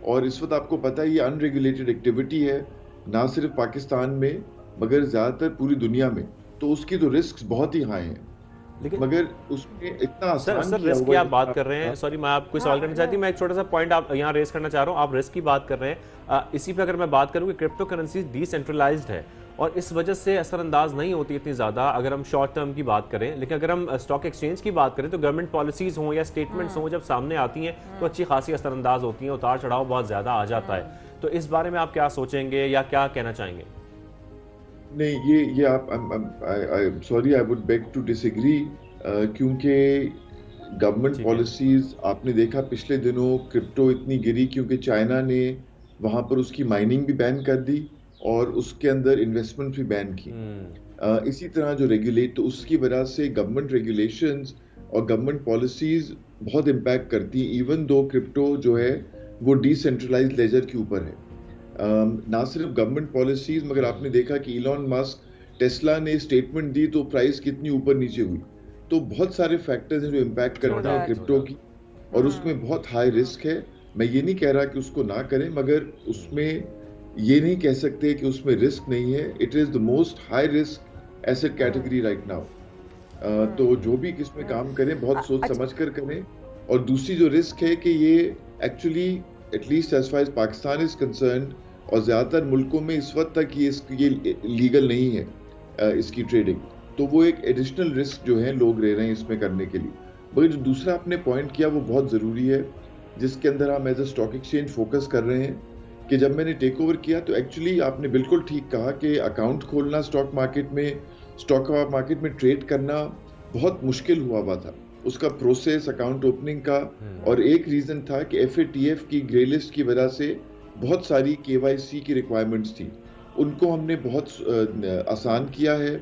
और इस वक्त आपको पता है ये अनरेगुलेटेड एक्टिविटी है, ना सिर्फ पाकिस्तान में मगर ज़्यादातर पूरी दुनिया में, तो उसकी तो रिस्क बहुत ही हाई हैं। लेकिन मगर उसमें इतना आसान सर रिस्क की आप बात कर रहे हैं, सॉरी मैं आपको सवाल करना चाहती हूँ, मैं एक छोटा सा पॉइंट आप यहाँ रेस करना चाह रहा हूँ। आप रिस्क की बात कर रहे हैं, इसी पे अगर मैं बात करूँ कि क्रिप्टो करेंसी डिसेंट्रलाइज्ड है और इस वजह से असरअंदाज नहीं होती इतनी ज़्यादा अगर हम शॉर्ट टर्म की बात करें। लेकिन अगर हम स्टॉक एक्सचेंज की बात करें तो गवर्नमेंट पॉलिसीज़ हों या स्टेटमेंट्स हों, जब सामने आती हैं तो अच्छी खासी असरअंदाज होती हैं, उतार चढ़ाव बहुत ज़्यादा आ जाता है। तो इस बारे में आप क्या सोचेंगे या क्या कहना चाहेंगे? नहीं, ये आप sorry I would beg to disagree, क्योंकि गवर्नमेंट पॉलिसीज आपने देखा पिछले दिनों क्रिप्टो इतनी गिरी क्योंकि चाइना ने वहाँ पर उसकी माइनिंग भी बैन कर दी और उसके अंदर इन्वेस्टमेंट भी बैन की। इसी तरह जो रेगुलेट, तो उसकी वजह से गवर्नमेंट रेगुलेशंस और गवर्नमेंट पॉलिसीज बहुत इम्पैक्ट करती हैं, इवन दो क्रिप्टो जो है वो डिसेंट्रलाइज्ड लेजर के ऊपर है। ना सिर्फ गवर्नमेंट पॉलिसीज, मगर आपने देखा कि इलॉन मस्क, टेस्ला ने स्टेटमेंट दी तो प्राइस कितनी ऊपर नीचे हुई। तो बहुत सारे फैक्टर्स हैं जो इम्पैक्ट करते हैं क्रिप्टो की, और उसमें बहुत हाई रिस्क है। मैं ये नहीं कह रहा कि उसको ना करें, मगर उसमें ये नहीं कह सकते कि उसमें रिस्क नहीं है। It is the most high risk asset category right now. तो जो भी इसमें काम करें बहुत सोच समझ कर करें। और दूसरी जो रिस्क है कि ये actually at least as far as Pakistan is concern और ज़्यादातर मुल्कों में इस वक्त तक ये लीगल नहीं है इसकी ट्रेडिंग। तो वो एक एडिशनल रिस्क जो है लोग ले रहे हैं इसमें करने के लिए। मगर जो दूसरा आपने पॉइंट किया वो बहुत ज़रूरी है, जिसके अंदर हम as a stock exchange focus कर रहे हैं कि जब मैंने टेक ओवर किया तो एक्चुअली आपने बिल्कुल ठीक कहा कि अकाउंट खोलना स्टॉक मार्केट में ट्रेड करना बहुत मुश्किल हुआ था, उसका प्रोसेस अकाउंट ओपनिंग का। और एक रीज़न था कि FATF की ग्रे लिस्ट की वजह से बहुत सारी KYC की रिक्वायरमेंट्स थी, उनको हमने बहुत आसान किया है।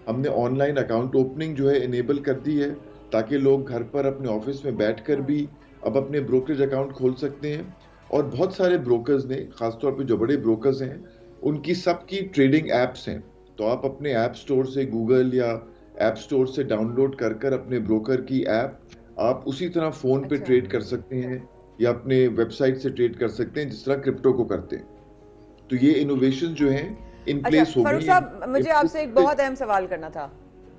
हमने ऑनलाइन अकाउंट ओपनिंग जो है इनेबल कर दी है, ताकि लोग घर पर अपने ऑफिस में बैठकर भी अब अपने ब्रोकरेज अकाउंट खोल सकते हैं। और बहुत सारे ब्रोकर्स ने, खासतौर पे जो बड़े ब्रोकर्स हैं, उनकी सबकी ट्रेडिंग एप्स हैं, तो आप अपने ऐप स्टोर से, गूगल या ऐप स्टोर से डाउनलोड कर कर अपने ब्रोकर की ऐप आप उसी तरह फ़ोन पे ट्रेड कर सकते हैं या अपने वेबसाइट से ट्रेड कर सकते हैं, जिस तरह क्रिप्टो को करते हैं। तो ये इनोवेशन जो है इन प्लेस हो गई। फारूक साहब, मुझे आपसे एक बहुत अहम सवाल करना था।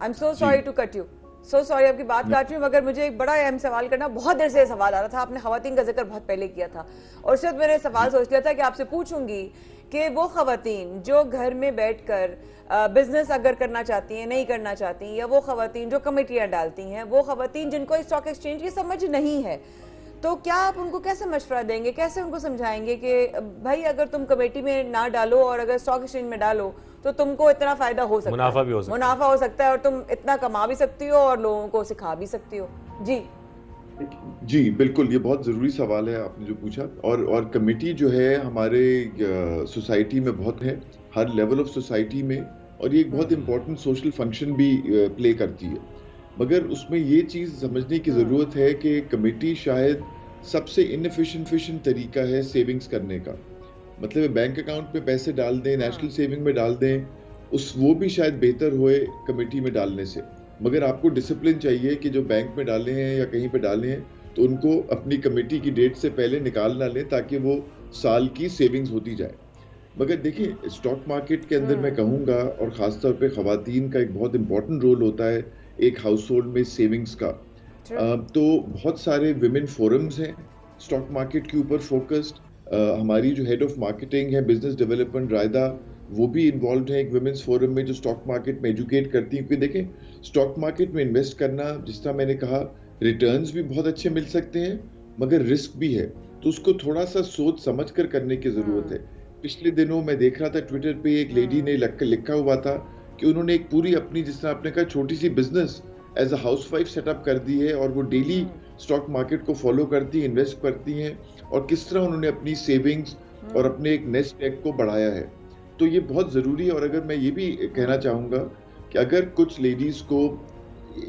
I am so sorry to cut you, so sorry आपकी बात काट रही हूँ, मगर मुझे एक बड़ा अहम सवाल करना, बहुत देर से सवाल आ रहा था। आपने खवातीन का जिक्र बहुत पहले किया था और सिर्फ मैंने सवाल सोच लिया था कि आपसे पूछूंगी कि वो खवातीन जो घर में बैठकर बिजनेस अगर करना चाहती हैं, नहीं करना चाहती, या वो खवातीन जो कमेटियां डालती हैं, वो खवातीन जिनको स्टॉक एक्सचेंज की समझ नहीं है, तो क्या आप उनको कैसे मशवरा देंगे, कैसे उनको समझाएंगे कि भाई अगर तुम कमेटी में ना डालो और अगर स्टॉक एक्सचेंज में डालो तो तुमको इतना फायदा हो सकता है, मुनाफा भी हो सकता है, मुनाफा हो सकता है और तुम इतना कमा भी सकती हो और लोगों को सिखा भी सकती हो। जी बिल्कुल, ये बहुत ज़रूरी सवाल है आपने जो पूछा। और कमेटी जो है हमारे सोसाइटी में बहुत है, हर लेवल ऑफ सोसाइटी में, और ये एक बहुत इंपॉर्टेंट सोशल फंक्शन भी प्ले करती है। मगर उसमें ये चीज़ समझने की ज़रूरत है कि कमेटी शायद सबसे इनएफिशिएंट तरीका है सेविंग्स करने का। मतलब बैंक अकाउंट में पैसे डाल दें, नेशनल सेविंग में डाल दें, वो भी शायद बेहतर होए कमेटी में डालने से। मगर आपको डिसिप्लिन चाहिए कि जो बैंक में डाले हैं या कहीं पे डाले हैं तो उनको अपनी कमेटी की डेट से पहले निकाल ना लें, ताकि वो साल की सेविंग्स होती जाए। मगर देखिए, स्टॉक मार्केट के अंदर मैं कहूँगा, और ख़ासतौर पे ख़वातीन का एक बहुत इंपॉर्टेंट रोल होता है एक हाउस होल्ड में सेविंग्स का। तो बहुत सारे विमेन फोरम्स हैं स्टॉक मार्केट के ऊपर फोकस्ड। हमारी जो हेड ऑफ मार्केटिंग है, बिजनेस डेवलपमेंट, रायदा, वो भी इन्वॉल्व है एक विमेंस फोरम में जो स्टॉक मार्केट में एजुकेट करती है। क्योंकि देखें, स्टॉक मार्केट में इन्वेस्ट करना, जिस तरह मैंने कहा, रिटर्न्स भी बहुत अच्छे मिल सकते हैं मगर रिस्क भी है, तो उसको थोड़ा सा सोच समझ कर करने की ज़रूरत है। पिछले दिनों मैं देख रहा था ट्विटर पे एक लेडी ने लिखा हुआ था कि उन्होंने एक पूरी अपनी, जिस तरह आपने कहा, छोटी सी business as a housewife setup कर दी है, और वो डेली स्टॉक मार्केट को फॉलो करती हैं, इन्वेस्ट करती हैं, और किस तरह उन्होंने अपनी सेविंग्स और अपने एक नेस्ट एग को बढ़ाया है। तो ये बहुत ज़रूरी है। और अगर मैं ये भी कहना चाहूँगा कि अगर कुछ लेडीज़ को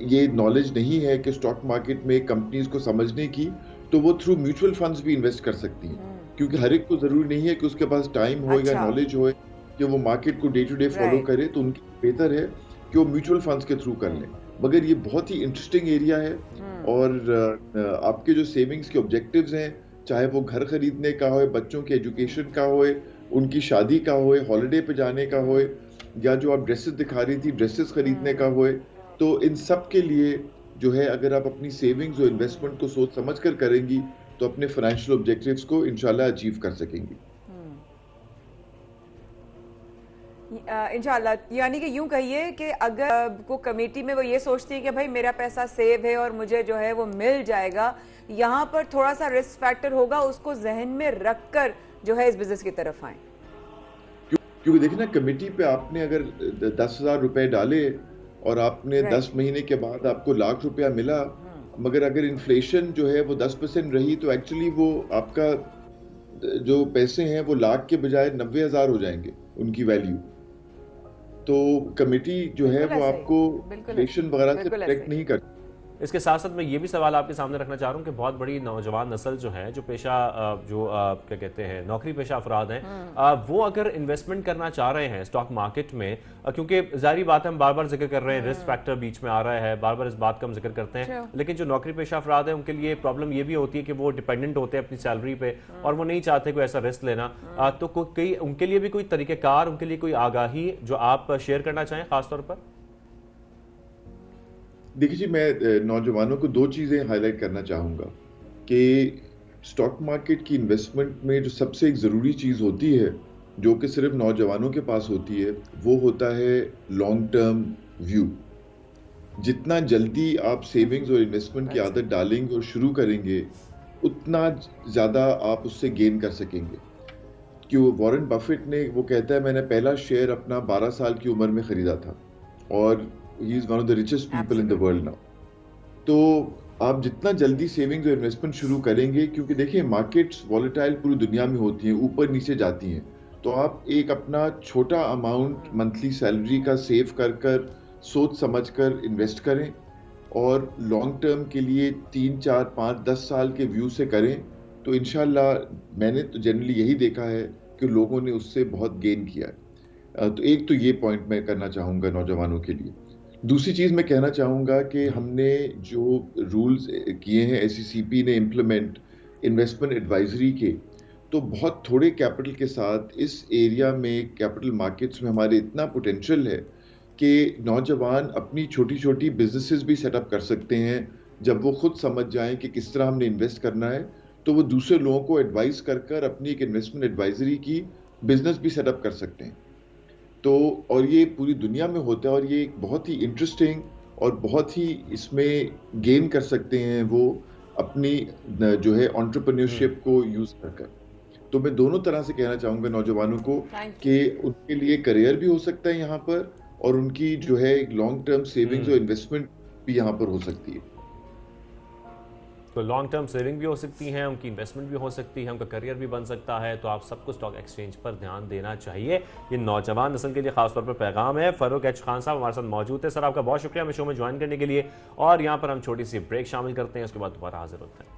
ये नॉलेज नहीं है कि स्टॉक मार्केट में कंपनीज को समझने की, तो वो थ्रू म्यूचुअल फंड्स भी इन्वेस्ट कर सकती हैं, क्योंकि हर एक को ज़रूरी नहीं है कि उसके पास टाइम हो या नॉलेज हो कि वो मार्केट को डे टू डे फॉलो करे। तो उनकी बेहतर है कि वो म्यूचुअल फंड्स के थ्रू कर लें। मगर ये बहुत ही इंटरेस्टिंग एरिया है, और आपके जो सेविंग्स के ऑब्जेक्टिव्स हैं, चाहे वो घर खरीदने का हो, बच्चों के एजुकेशन का हो, उनकी शादी का हो, हॉलिडे पे जाने का हो, या जो आप ड्रेसेस दिखा रही थी, ड्रेसेस खरीदने का हो, तो इन सब के लिए जो है, अगर आप अपनी सेविंग्स और इन्वेस्टमेंट को सोच समझ कर करेंगी तो अपने फाइनेंशियल ऑब्जेक्टिव्स को इंशाल्लाह अचीव कर सकेंगी। इंशाल्लाह, यानी कि यूं कहिए कि अगर को कमेटी में वो ये सोचती है कि भाई मेरा पैसा सेव है और मुझे जो है वो मिल जाएगा, यहाँ पर थोड़ा सा रिस्क फैक्टर होगा, उसको जहन में रखकर जो है इस बिजनेस की तरफ आए। क्योंकि देखिए ना, कमेटी पे आपने अगर 10,000 रुपए डाले और आपने 10 महीने के बाद आपको लाख रुपया मिला, मगर अगर इन्फ्लेशन जो है वो 10% रही, तो एक्चुअली वो आपका जो पैसे हैं वो लाख के बजाय 90,000 हो जाएंगे उनकी वैल्यू। तो कमेटी जो है वो आपको इन्फ्लेशन वगैरह से प्रोटेक्ट नहीं करती। इसके साथ साथ मैं ये भी सवाल आपके सामने रखना चाह रहा हूँ कि बहुत बड़ी नौजवान नस्ल जो है, जो पेशा क्या कहते हैं, नौकरी पेशा अफराद हैं, वो अगर इन्वेस्टमेंट करना चाह रहे हैं स्टॉक मार्केट में, क्योंकि जाहिर बात है हम बार बार जिक्र कर रहे हैं, रिस्क फैक्टर बीच में आ रहा है, बार बार इस बात का हम जिक्र करते हैं, लेकिन जो नौकरी पेशा अफराद है उनके लिए प्रॉब्लम ये भी होती है कि वो डिपेंडेंट होते हैं अपनी सैलरी पे और वो नहीं चाहते कोई ऐसा रिस्क लेना। तो कोई उनके लिए भी कोई तरीक़ेकार, उनके लिए कोई आगाही जो आप शेयर करना चाहें खासतौर पर? देखिए जी, मैं नौजवानों को 2 चीज़ें हाईलाइट करना चाहूँगा कि स्टॉक मार्केट की इन्वेस्टमेंट में जो सबसे एक ज़रूरी चीज़ होती है, जो कि सिर्फ नौजवानों के पास होती है, वो होता है लॉन्ग टर्म व्यू। जितना जल्दी आप सेविंग्स और इन्वेस्टमेंट की आदत डालेंगे और शुरू करेंगे, उतना ज़्यादा आप उससे गेन कर सकेंगे। क्यों वॉरेन बफेट ने, वो कहता है मैंने पहला शेयर अपना 12 साल की उम्र में खरीदा था और he is one of the richest people in the world now. तो आप जितना जल्दी सेविंग्स और इन्वेस्टमेंट शुरू करेंगे, क्योंकि देखिए मार्केट्स वॉलेटाइल पूरी दुनिया में होती हैं, ऊपर नीचे जाती हैं, तो आप एक अपना छोटा अमाउंट मंथली सैलरी का सेव कर कर सोच समझ कर इन्वेस्ट करें और लॉन्ग टर्म के लिए 3, 4, 5, 10 साल के व्यू से करें, तो इंशाल्लाह मैंने तो जनरली यही देखा है कि लोगों ने उससे बहुत गेन किया है। तो एक तो ये पॉइंट मैं करना चाहूँगा नौजवानों के लिए। दूसरी चीज़ मैं कहना चाहूँगा कि हमने जो रूल्स किए हैं SECP ने इम्प्लीमेंट इन्वेस्टमेंट एडवाइजरी के, तो बहुत थोड़े कैपिटल के साथ इस एरिया में कैपिटल मार्केट्स में हमारे इतना पोटेंशियल है कि नौजवान अपनी छोटी छोटी बिजनेसेस भी सेटअप कर सकते हैं। जब वो खुद समझ जाएं कि किस तरह हमने इन्वेस्ट करना है, तो वो दूसरे लोगों को एडवाइस कर कर अपनी एक इन्वेस्टमेंट एडवाइजरी की बिजनेस भी सेटअप कर सकते हैं। तो और ये पूरी दुनिया में होता है और ये एक बहुत ही इंटरेस्टिंग और बहुत ही इसमें गेन कर सकते हैं वो अपनी जो है एंटरप्रेन्योरशिप को यूज कर कर। तो मैं दोनों तरह से कहना चाहूँगा नौजवानों को कि उनके लिए करियर भी हो सकता है यहाँ पर और उनकी जो है लॉन्ग टर्म सेविंग्स और इन्वेस्टमेंट भी यहाँ पर हो सकती है। तो लॉन्ग टर्म सेविंग भी हो सकती है, उनकी इन्वेस्टमेंट भी हो सकती है, उनका करियर भी बन सकता है। तो आप सबको स्टॉक एक्सचेंज पर ध्यान देना चाहिए। ये नौजवान नस्ल के लिए खासतौर पर पैगाम है। फारूक एच खान साहब हमारे साथ मौजूद है। सर आपका बहुत शुक्रिया हमें शो में ज्वाइन करने के लिए। और यहाँ पर हम छोटी सी ब्रेक शामिल करते हैं, उसके बाद दोबारा हाजिर होते हैं।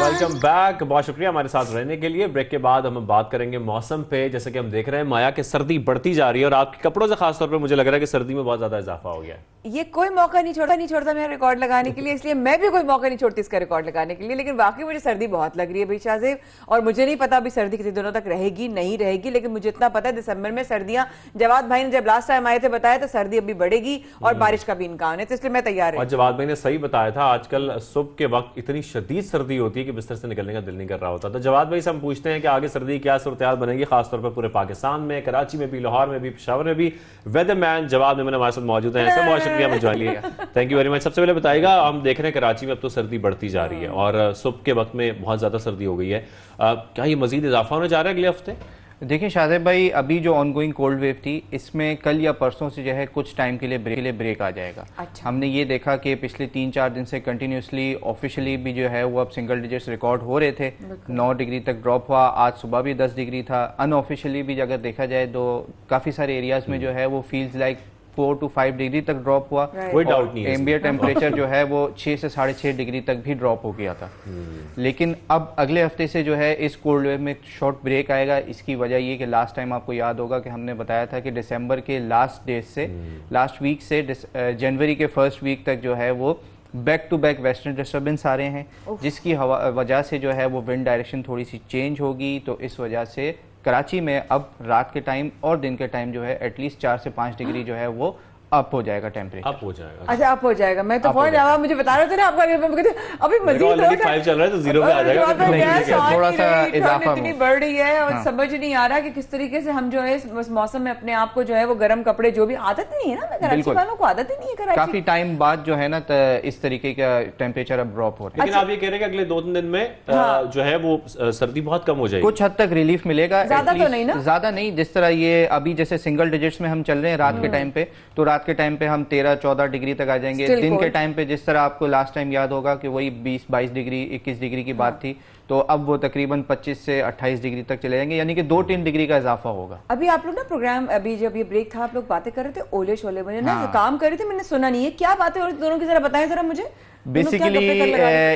वेलकम बैक, बहुत शुक्रिया हमारे साथ रहने के लिए। ब्रेक के बाद हम बात करेंगे मौसम पे। जैसे कि हम देख रहे हैं माया कि सर्दी बढ़ती जा रही है और आपके कपड़ों से खास तौर पे मुझे लग रहा है कि सर्दी में बहुत ज्यादा इजाफा हो गया है। ये कोई मौका नहीं छोड़ता मेरा रिकॉर्ड लगाने के लिए, इसलिए मैं भी कोई मौका नहीं छोड़ती इसका रिकॉर्ड लगाने के लिए। लेकिन वाकई मुझे सर्दी बहुत लग रही है भाई शाहजेब, और मुझे नहीं पता अभी सर्दी कितने दिनों तक रहेगी नहीं रहेगी, लेकिन मुझे इतना पता है दिसंबर में सर्दियां, जवाद भाई ने जब लास्ट टाइम आए थे बताया तो सर्दी अभी बढ़ेगी और बारिश का भी इम्कान है, तो इसलिए मैं तैयार हूं। जवाद भाई ने सही बताया था, आजकल सुबह के वक्त इतनी शदीद सर्दी होती है कि बिस्तर से निकलने का दिल नहीं कर रहा होता। तो जवाद भाई से हम पूछते हैं कि आगे सर्दी क्या सूरत बनेगी, खासतौर पर पूरे पाकिस्तान में, कराची में भी, लाहौर में भी, पेशावर में भी। वेदरमैन जवाद मेमन हमारे साथ मौजूद हैं। बहुत शुक्रिया मुझे ज्वाइन लिया, थैंक यू वेरी मच। सबसे पहले बताइएगा, हम देख रहे हैं कराची में अब तो सर्दी बढ़ती जा रही है और सुबह के वक्त में बहुत ज्यादा सर्दी हो गई है, क्या ये मजीद इजाफा होने जा रहा है अगले हफ्ते? देखिए शाहजेब भाई, अभी जो ऑनगोइंग कोल्ड वेव थी इसमें कल या परसों से जो है कुछ टाइम के लिए ब्रेक आ जाएगा। अच्छा। हमने ये देखा कि पिछले 3-4 दिन से कंटिन्यूसली ऑफिशियली भी जो है वो अब सिंगल डिजिट्स रिकॉर्ड हो रहे थे, 9 डिग्री तक ड्रॉप हुआ, आज सुबह भी 10 डिग्री था। अनऑफिशियली भी अगर देखा जाए तो काफ़ी सारे एरियाज में जो है वो फील्स लाइक 4 to 5 डिग्री तक ड्रॉप हुआ। कोई डाउट नहीं है, एम्बिएंट टेम्परेचर जो है वो 6 से 6.5 डिग्री तक भी ड्रॉप हो गया था। लेकिन अब अगले हफ्ते से जो है इस कोल्ड वेव में शॉर्ट ब्रेक आएगा। इसकी वजह ये कि लास्ट टाइम आपको याद होगा कि हमने बताया था कि दिसंबर के लास्ट डेज से, लास्ट वीक से जनवरी के फर्स्ट वीक तक जो है वो back to back western disturbance आ रहे हैं, जिसकी वजह से जो है वो विंड डायरेक्शन थोड़ी सी चेंज होगी। तो इस वजह से कराची में अब रात के टाइम और दिन के टाइम जो है एटलीस्ट 4 से 5 डिग्री जो है वो अप हो जाएगा टेम्परेचर। अप हो जाएगा। अच्छा, अप हो जाएगा। मैं तो फोन आवा मुझे बता रहे थे ना आपका, अभी मजीद 5 चल रहा है तो 0 पे आ जाएगा। थोड़ा सा इजाफा इतनी बढ़ रही है और समझ नहीं आ रहा कि किस तरीके से हम जो है इस मौसम में अपने आप को जो है वो गर्म कपड़े, जो भी आदत नहीं है ना, कराची वालों को आदत ही नहीं है कराची। काफी टाइम बाद जो है ना इस तरीके का टेम्परेचर अब ड्रॉप हो रहा है। लेकिन आप ये कह रहे हैं कि अगले 2-3 दिन में जो है वो सर्दी बहुत कम हो जाएगी, कुछ हद तक रिलीफ मिलेगा। ज्यादा तो नहीं ना? ज्यादा नहीं, जिस तरह ये अभी जैसे सिंगल डिजिट्स में हम चल रहे हैं रात के टाइम पे, तो रात के टाइम पे हम 13-14 डिग्री तक आ जाएंगे। दिन के टाइम पे जिस तरह आपको लास्ट टाइम याद होगा कि वही 20-22 डिग्री 21 डिग्री की बात थी, तो अब वो तकरीबन 25 से 28 डिग्री तक चले जाएंगे, यानी कि 2-3 डिग्री का इजाफा होगा। अभी आप लोग ना प्रोग्राम, अभी जब ये ब्रेक था आप लोग बातें कर रहे थे ओले शोले में ना, काम कर रहे थे, मैंने सुना नहीं है, क्या बातें और दोनों की जरा बताएं जरा मुझे। बेसिकली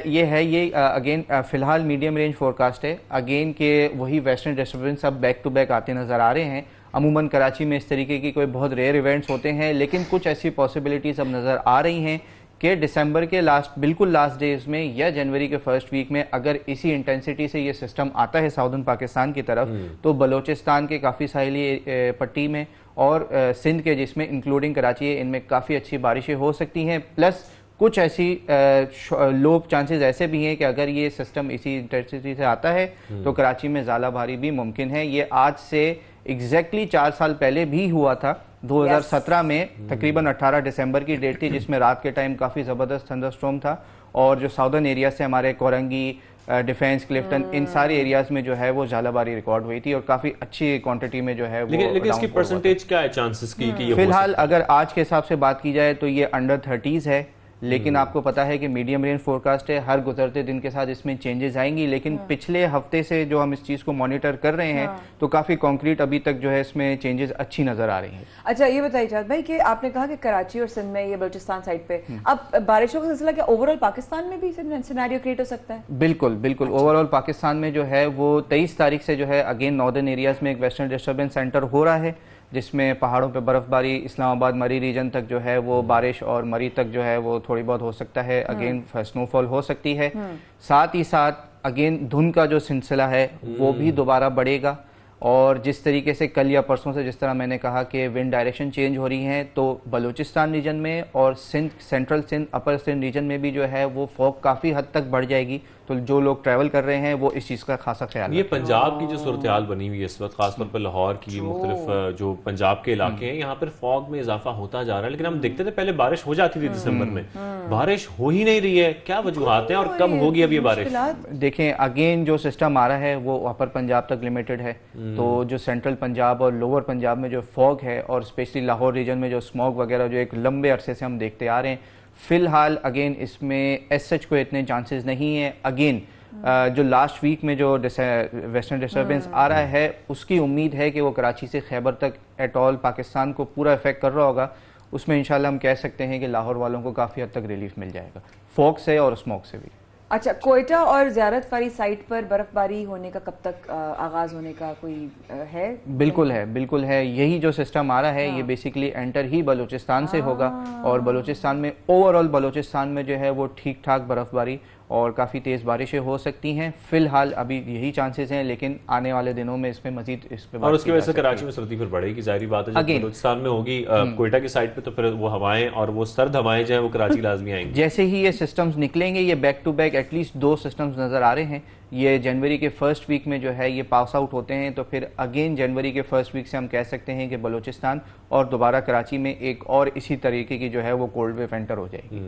ये है, ये अगेन फिलहाल मीडियम रेंज फोरकास्ट है अगेन के वही वेस्टर्न डिस्टर्बेंस अब बैक टू बैक आते नजर आ रहे हैं। अमूमन कराची में इस तरीके की कोई बहुत रेयर इवेंट्स होते हैं, लेकिन कुछ ऐसी पॉसिबिलिटीज अब नज़र आ रही हैं कि दिसंबर के बिल्कुल लास्ट डेज में या जनवरी के फर्स्ट वीक में अगर इसी इंटेंसिटी से ये सिस्टम आता है साउदर्न पाकिस्तान की तरफ, तो बलोचिस्तान के काफ़ी साहिली पट्टी में और सिंध के, जिसमें इंक्लूडिंग कराची है, इनमें काफ़ी अच्छी बारिशें हो सकती हैं। प्लस कुछ ऐसी लो चांसेस ऐसे भी हैं कि अगर ये सिस्टम इसी इंटेंसिटी से आता है तो कराची में ज़्यादा भारी भी मुमकिन है। ये आज से एग्जैक्टली 4 साल पहले भी हुआ था। 2017 में तकरीबन 18 दिसंबर की डेट थी, जिसमें रात के टाइम काफ़ी ज़बरदस्त थंडरस्टॉर्म था और जो साउदर्न एरिया से हमारे कोरंगी, डिफेंस, क्लिफ्टन, इन सारे एरियाज में जो है वो झालाबारी रिकॉर्ड हुई थी और काफ़ी अच्छी क्वांटिटी में जो है वो। लेकिन इसकी परसेंटेज क्या है चांसेस की कि ये फिलहाल अगर आज के हिसाब से बात की जाए तो ये अंडर 30s है, लेकिन आपको पता है कि मीडियम रेंज फोरकास्ट है, हर गुजरते दिन के साथ इसमें चेंजेस आएंगी। लेकिन पिछले हफ्ते से जो हम इस चीज़ को मॉनिटर कर रहे हैं तो काफ़ी कॉन्क्रीट अभी तक जो है इसमें चेंजेस अच्छी नज़र आ रही हैं। अच्छा, ये बताइए जाद भाई कि आपने कहा कि कराची और सिंध में, ये बलूचिस्तान साइड पे, अब बारिशों का सिलसिला क्या ओवरऑल पाकिस्तान में भी सिनेरियो क्रिएट हो सकता है? बिल्कुल बिल्कुल। ओवरऑल पाकिस्तान में जो है वो 23 तारीख से जो है अगेन नॉर्दर्न एरियाज में एक वेस्टर्न डिस्टर्बेंस सेंटर हो रहा है, जिसमें पहाड़ों पे बर्फबारी, इस्लामाबाद मरी रीजन तक जो है वो बारिश और मरी तक जो है वो थोड़ी बहुत हो सकता है, अगेन स्नोफॉल हो सकती है। साथ ही साथ अगेन धुंध का जो सिलसिला है वो भी दोबारा बढ़ेगा और जिस तरीके से कल या परसों से जिस तरह मैंने कहा कि विंड डायरेक्शन चेंज हो रही है, तो बलूचिस्तान रीजन में और सिंध, सेंट्रल सिंध, अपर सिंध रीजन में भी जो है वो फॉग काफ़ी हद तक बढ़ जाएगी। तो जो लोग ट्रैवल कर रहे हैं वो इस चीज़ का खासा ख्याल। ये पंजाब की जो सूरत हाल बनी हुई है इस वक्त, खासतौर पर लाहौर की मुख्तलिफ जो पंजाब के इलाके हैं, यहाँ पर फॉग में इजाफा होता जा रहा है। लेकिन हम देखते थे पहले बारिश हो जाती थी दिसंबर में, बारिश हो ही नहीं रही है। क्या वजूहात हैं और कब होगी अब ये बारिश? देखें, अगेन जो सिस्टम आ रहा है वो अपर पंजाब तक लिमिटेड है, तो जो सेंट्रल पंजाब और लोअर पंजाब में जो फॉग है और स्पेशली लाहौर रीजन में जो स्मॉग वगैरह जो एक लंबे अरसे से हम देखते आ रहे हैं, फिलहाल अगेन इसमें एस सच कोई इतने चांसेस नहीं है। अगेन जो लास्ट वीक में जो वेस्टर्न डिस्टर्बेंस आ रहा है उसकी उम्मीद है कि वो कराची से खैबर तक एट ऑल पाकिस्तान को पूरा इफेक्ट कर रहा होगा। उसमें इंशाल्लाह हम कह सकते हैं कि लाहौर वालों को काफ़ी हद तक रिलीफ मिल जाएगा फॉग से और स्मोक से भी। अच्छा, कोयटा और ज़ियारत वाली साइट पर बर्फबारी होने का कब तक आगाज होने का कोई है? बिल्कुल है, बिल्कुल है। यही जो सिस्टम आ रहा है ये बेसिकली एंटर ही बलूचिस्तान से होगा और बलूचिस्तान में ओवरऑल बलूचिस्तान में जो है वो ठीक ठाक बर्फबारी और काफ़ी तेज़ बारिशें हो सकती हैं। फिलहाल अभी यही चांसेस हैं, लेकिन आने वाले दिनों में इसमें मजीद इस पे और उसकी वजह से कराची में सर्दी फिर बढ़ेगी, जाहिर बात है। जब बलूचिस्तान में होगी कोयटा की साइड पे तो फिर वो हवाएं और वो सर्द हवाएं जो है वो कराची लाजमी आएंगी। जैसे ही ये सिस्टम्स निकलेंगे, ये back to back at least 2 systems नज़र आ रहे हैं। ये जनवरी के फर्स्ट वीक में जो है ये पास आउट होते हैं, तो फिर अगेन जनवरी के फर्स्ट वीक से हम कह सकते हैं कि बलूचिस्तान और दोबारा कराची में एक और इसी तरीके की जो है वो कोल्ड वेव एंटर हो जाएगी।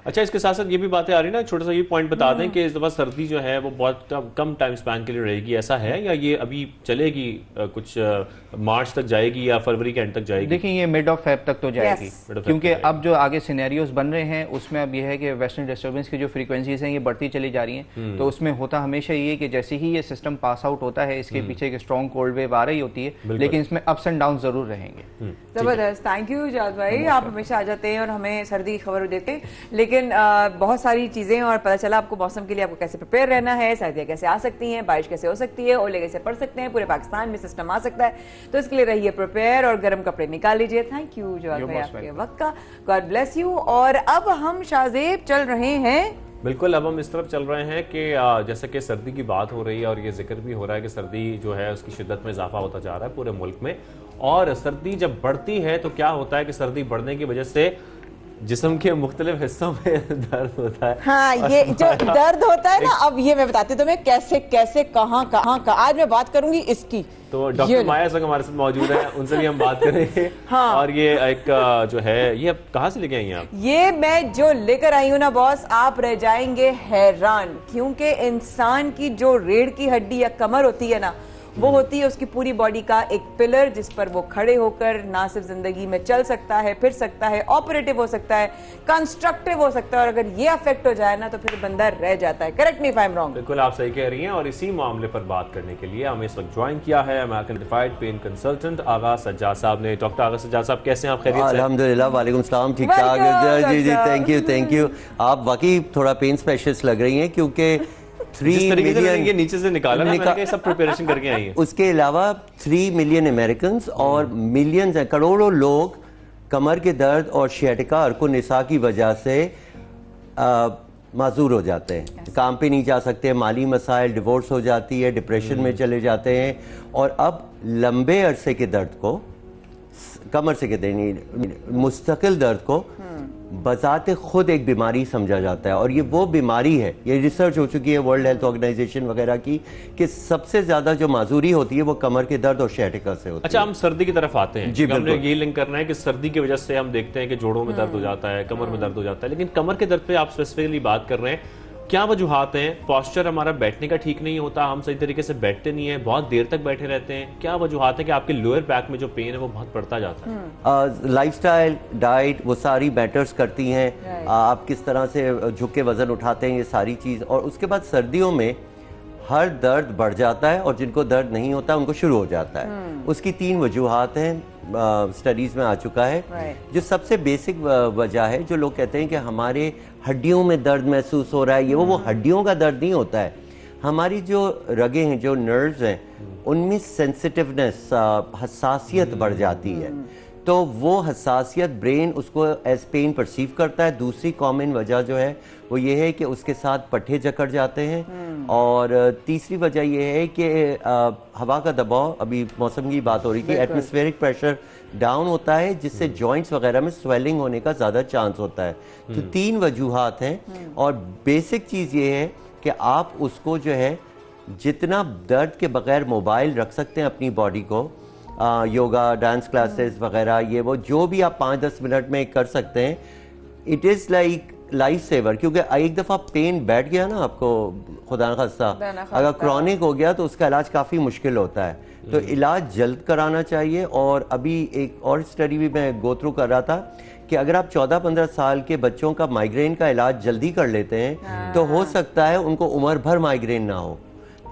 अच्छा, इसके साथ साथ ये भी बातें आ रही ना, छोटा सा ये पॉइंट बता दें कि इस दफा सर्दी जो है वो बहुत कम टाइम स्पैन के लिए रहेगी, ऐसा है या ये अभी चलेगी कुछ मार्च तक जाएगी या फरवरी के एंड तक जाएगी? देखिए, ये मिड ऑफ फेब तक तो जाएगी, क्योंकि अब जो आगे सिनेरियोज बन रहे हैं उसमें अब ये है कि वेस्टर्न डिस्टर्बेंस की जो फ्रीक्वेंसीज हैं ये बढ़ती चली जा रही हैं। तो उसमें होता हमेशा ये कि जैसे ही ये सिस्टम पास आउट होता है इसके पीछे एक स्ट्रॉन्ग कोल्ड वेव आ रही होती है, लेकिन इसमें अप्स एंड डाउन जरूर रहेंगे। जबरदस्त, थैंक यू जाद भाई, आप हमेशा आ जाते हैं और हमें सर्दी की खबर देते हैं। लेकिन बहुत सारी चीजें और पता चला आपको मौसम के लिए आपको कैसे प्रिपेयर रहना है, सर्दियाँ कैसे आ सकती हैं, बारिश कैसे हो सकती है, ओले कैसे पड़ सकते हैं, पूरे पाकिस्तान में सिस्टम आ सकता है, तो इसके लिए रहिए प्रिपेयर और गर्म कपड़े निकाल लीजिए। थैंक यू जाद भाई आपके वक्त का, गॉड ब्लेस यू। और अब हम शाहजेब चल रहे हैं, बिल्कुल अब हम इस तरफ चल रहे हैं कि जैसे कि सर्दी की बात हो रही है और ये जिक्र भी हो रहा है कि सर्दी जो है उसकी शिद्दत में इजाफा होता जा रहा है पूरे मुल्क में। और सर्दी जब बढ़ती है तो क्या होता है कि सर्दी बढ़ने की वजह से जिस्म के मुख्तलिफ हिस्सों में दर्द होता है। हाँ, ये जो दर्द होता है ना, अब ये मैं बताती हूँ तुम्हें कैसे कैसे कहाँ आज मैं बात करूंगी इसकी। तो डॉक्टर माया संग हमारे साथ मौजूद है, उनसे भी हम बात करेंगे। हाँ। और ये एक जो है ये कहाँ से लेके आई हैं आप? ये मैं जो लेकर आई हूँ ना बॉस, आप रह जाएंगे हैरान, क्योंकि इंसान की जो रीढ़ की हड्डी या कमर होती है ना, वो होती है उसकी पूरी बॉडी का एक पिलर जिस पर वो खड़े होकर ना सिर्फ जिंदगी में चल सकता है, फिर सकता है, ऑपरेटिव हो सकता है, कंस्ट्रक्टिव हो सकता है, और अगर ये अफेक्ट हो जाए ना तो फिर बंदा रह जाता है। Correct me if I am wrong. बिल्कुल आप सही कह रही हैं। और इसी मामले पर बात करने के लिए हमें इस वक्त ज्वाइन किया है अमेरिकन सर्टिफाइड पेन कंसल्टेंट आगा सज्जाद साहब ने। डॉक्टर आगा सज्जाद साहब, कैसे हैं आप? खैरियत से? अल्हम्दुलिल्लाह, वालेकुम सलाम, ठीक ठाक। जी जी, थैंक यू। आप वाकई थोड़ा पेन स्पेशलिस्ट लग रही हैं, क्योंकि 3 मिलियन नीचे से निकाला सब प्रिपरेशन करके आई है। उसके अलावा 3 मिलियन अमेरिकन और मिलियंस करोड़ों लोग कमर के दर्द और शियाटिका अर्को निसा की वजह से माजूर हो जाते हैं, काम पे नहीं जा सकते, माली मसाइल, डिवोर्स हो जाती है, डिप्रेशन में चले जाते हैं। और अब लंबे अरसे के दर्द को, कम अरसे के मुस्तकिल दर्द को बजाते खुद एक बीमारी समझा जाता है। और ये वो बीमारी है, ये रिसर्च हो चुकी है वर्ल्ड हेल्थ ऑर्गेनाइजेशन वगैरह की, कि सबसे ज्यादा जो माजूरी होती है वो कमर के दर्द और शैटिका से होती है। अच्छा, हम सर्दी की तरफ आते हैं जी, हमने ये लिंक करना है कि सर्दी की वजह से हम देखते हैं कि जोड़ों में दर्द हो जाता है, कमर में दर्द हो जाता है, लेकिन कमर के दर्द पे आप स्पेसिफिकली बात कर रहे हैं, क्या वजूहात हैं? पोस्चर हमारा बैठने का ठीक नहीं होता, हम सही तरीके से बैठते नहीं है, बहुत देर तक बैठे रहते हैं, क्या वजूहात है कि आपके लोअर बैक में जो पेन है वो बहुत बढ़ता जाता है? लाइफस्टाइल, डाइट, वो सारी मैटर्स करती हैं। आप किस तरह से झुक के वजन उठाते हैं, ये सारी चीज़। और उसके बाद सर्दियों में हर दर्द बढ़ जाता है और जिनको दर्द नहीं होता उनको शुरू हो जाता है। उसकी 3 वजूहात हैं, स्टडीज़ में आ चुका है। जो सबसे बेसिक वजह है, जो लोग कहते हैं कि हमारे हड्डियों में दर्द महसूस हो रहा है, ये वो हड्डियों का दर्द नहीं होता है। हमारी जो रगें हैं, जो नर्व्स हैं, उनमें सेंसिटिवनेस, हसासियत बढ़ जाती है। तो वो हसासियत ब्रेन उसको एज पेन परसीव करता है। दूसरी कॉमन वजह जो है वो ये है कि उसके साथ पट्टे जकड़ जाते हैं। और तीसरी वजह ये है कि हवा का दबाव, अभी मौसम की बात हो रही थी, एटमॉस्फेरिक प्रेशर डाउन होता है, जिससे जॉइंट्स वगैरह में स्वेलिंग होने का ज़्यादा चांस होता है। तो 3 वजूहात हैं। और बेसिक चीज़ ये है कि आप उसको जो है जितना दर्द के बगैर मोबाइल रख सकते हैं अपनी बॉडी को, योगा, डांस क्लासेस वगैरह, ये वो जो भी आप 5-10 मिनट में कर सकते हैं, it is like life saver. क्योंकि एक दफ़ा पेन बैठ गया ना आपको, खुदा न खास्ता अगर क्रॉनिक हो गया तो उसका इलाज काफ़ी मुश्किल होता है। तो इलाज जल्द कराना चाहिए। और अभी एक और स्टडी भी मैं गो थ्रू कर रहा था कि अगर आप 14-15 साल के बच्चों का माइग्रेन का इलाज जल्दी कर लेते हैं तो हो सकता है उनको उम्र भर माइग्रेन ना हो।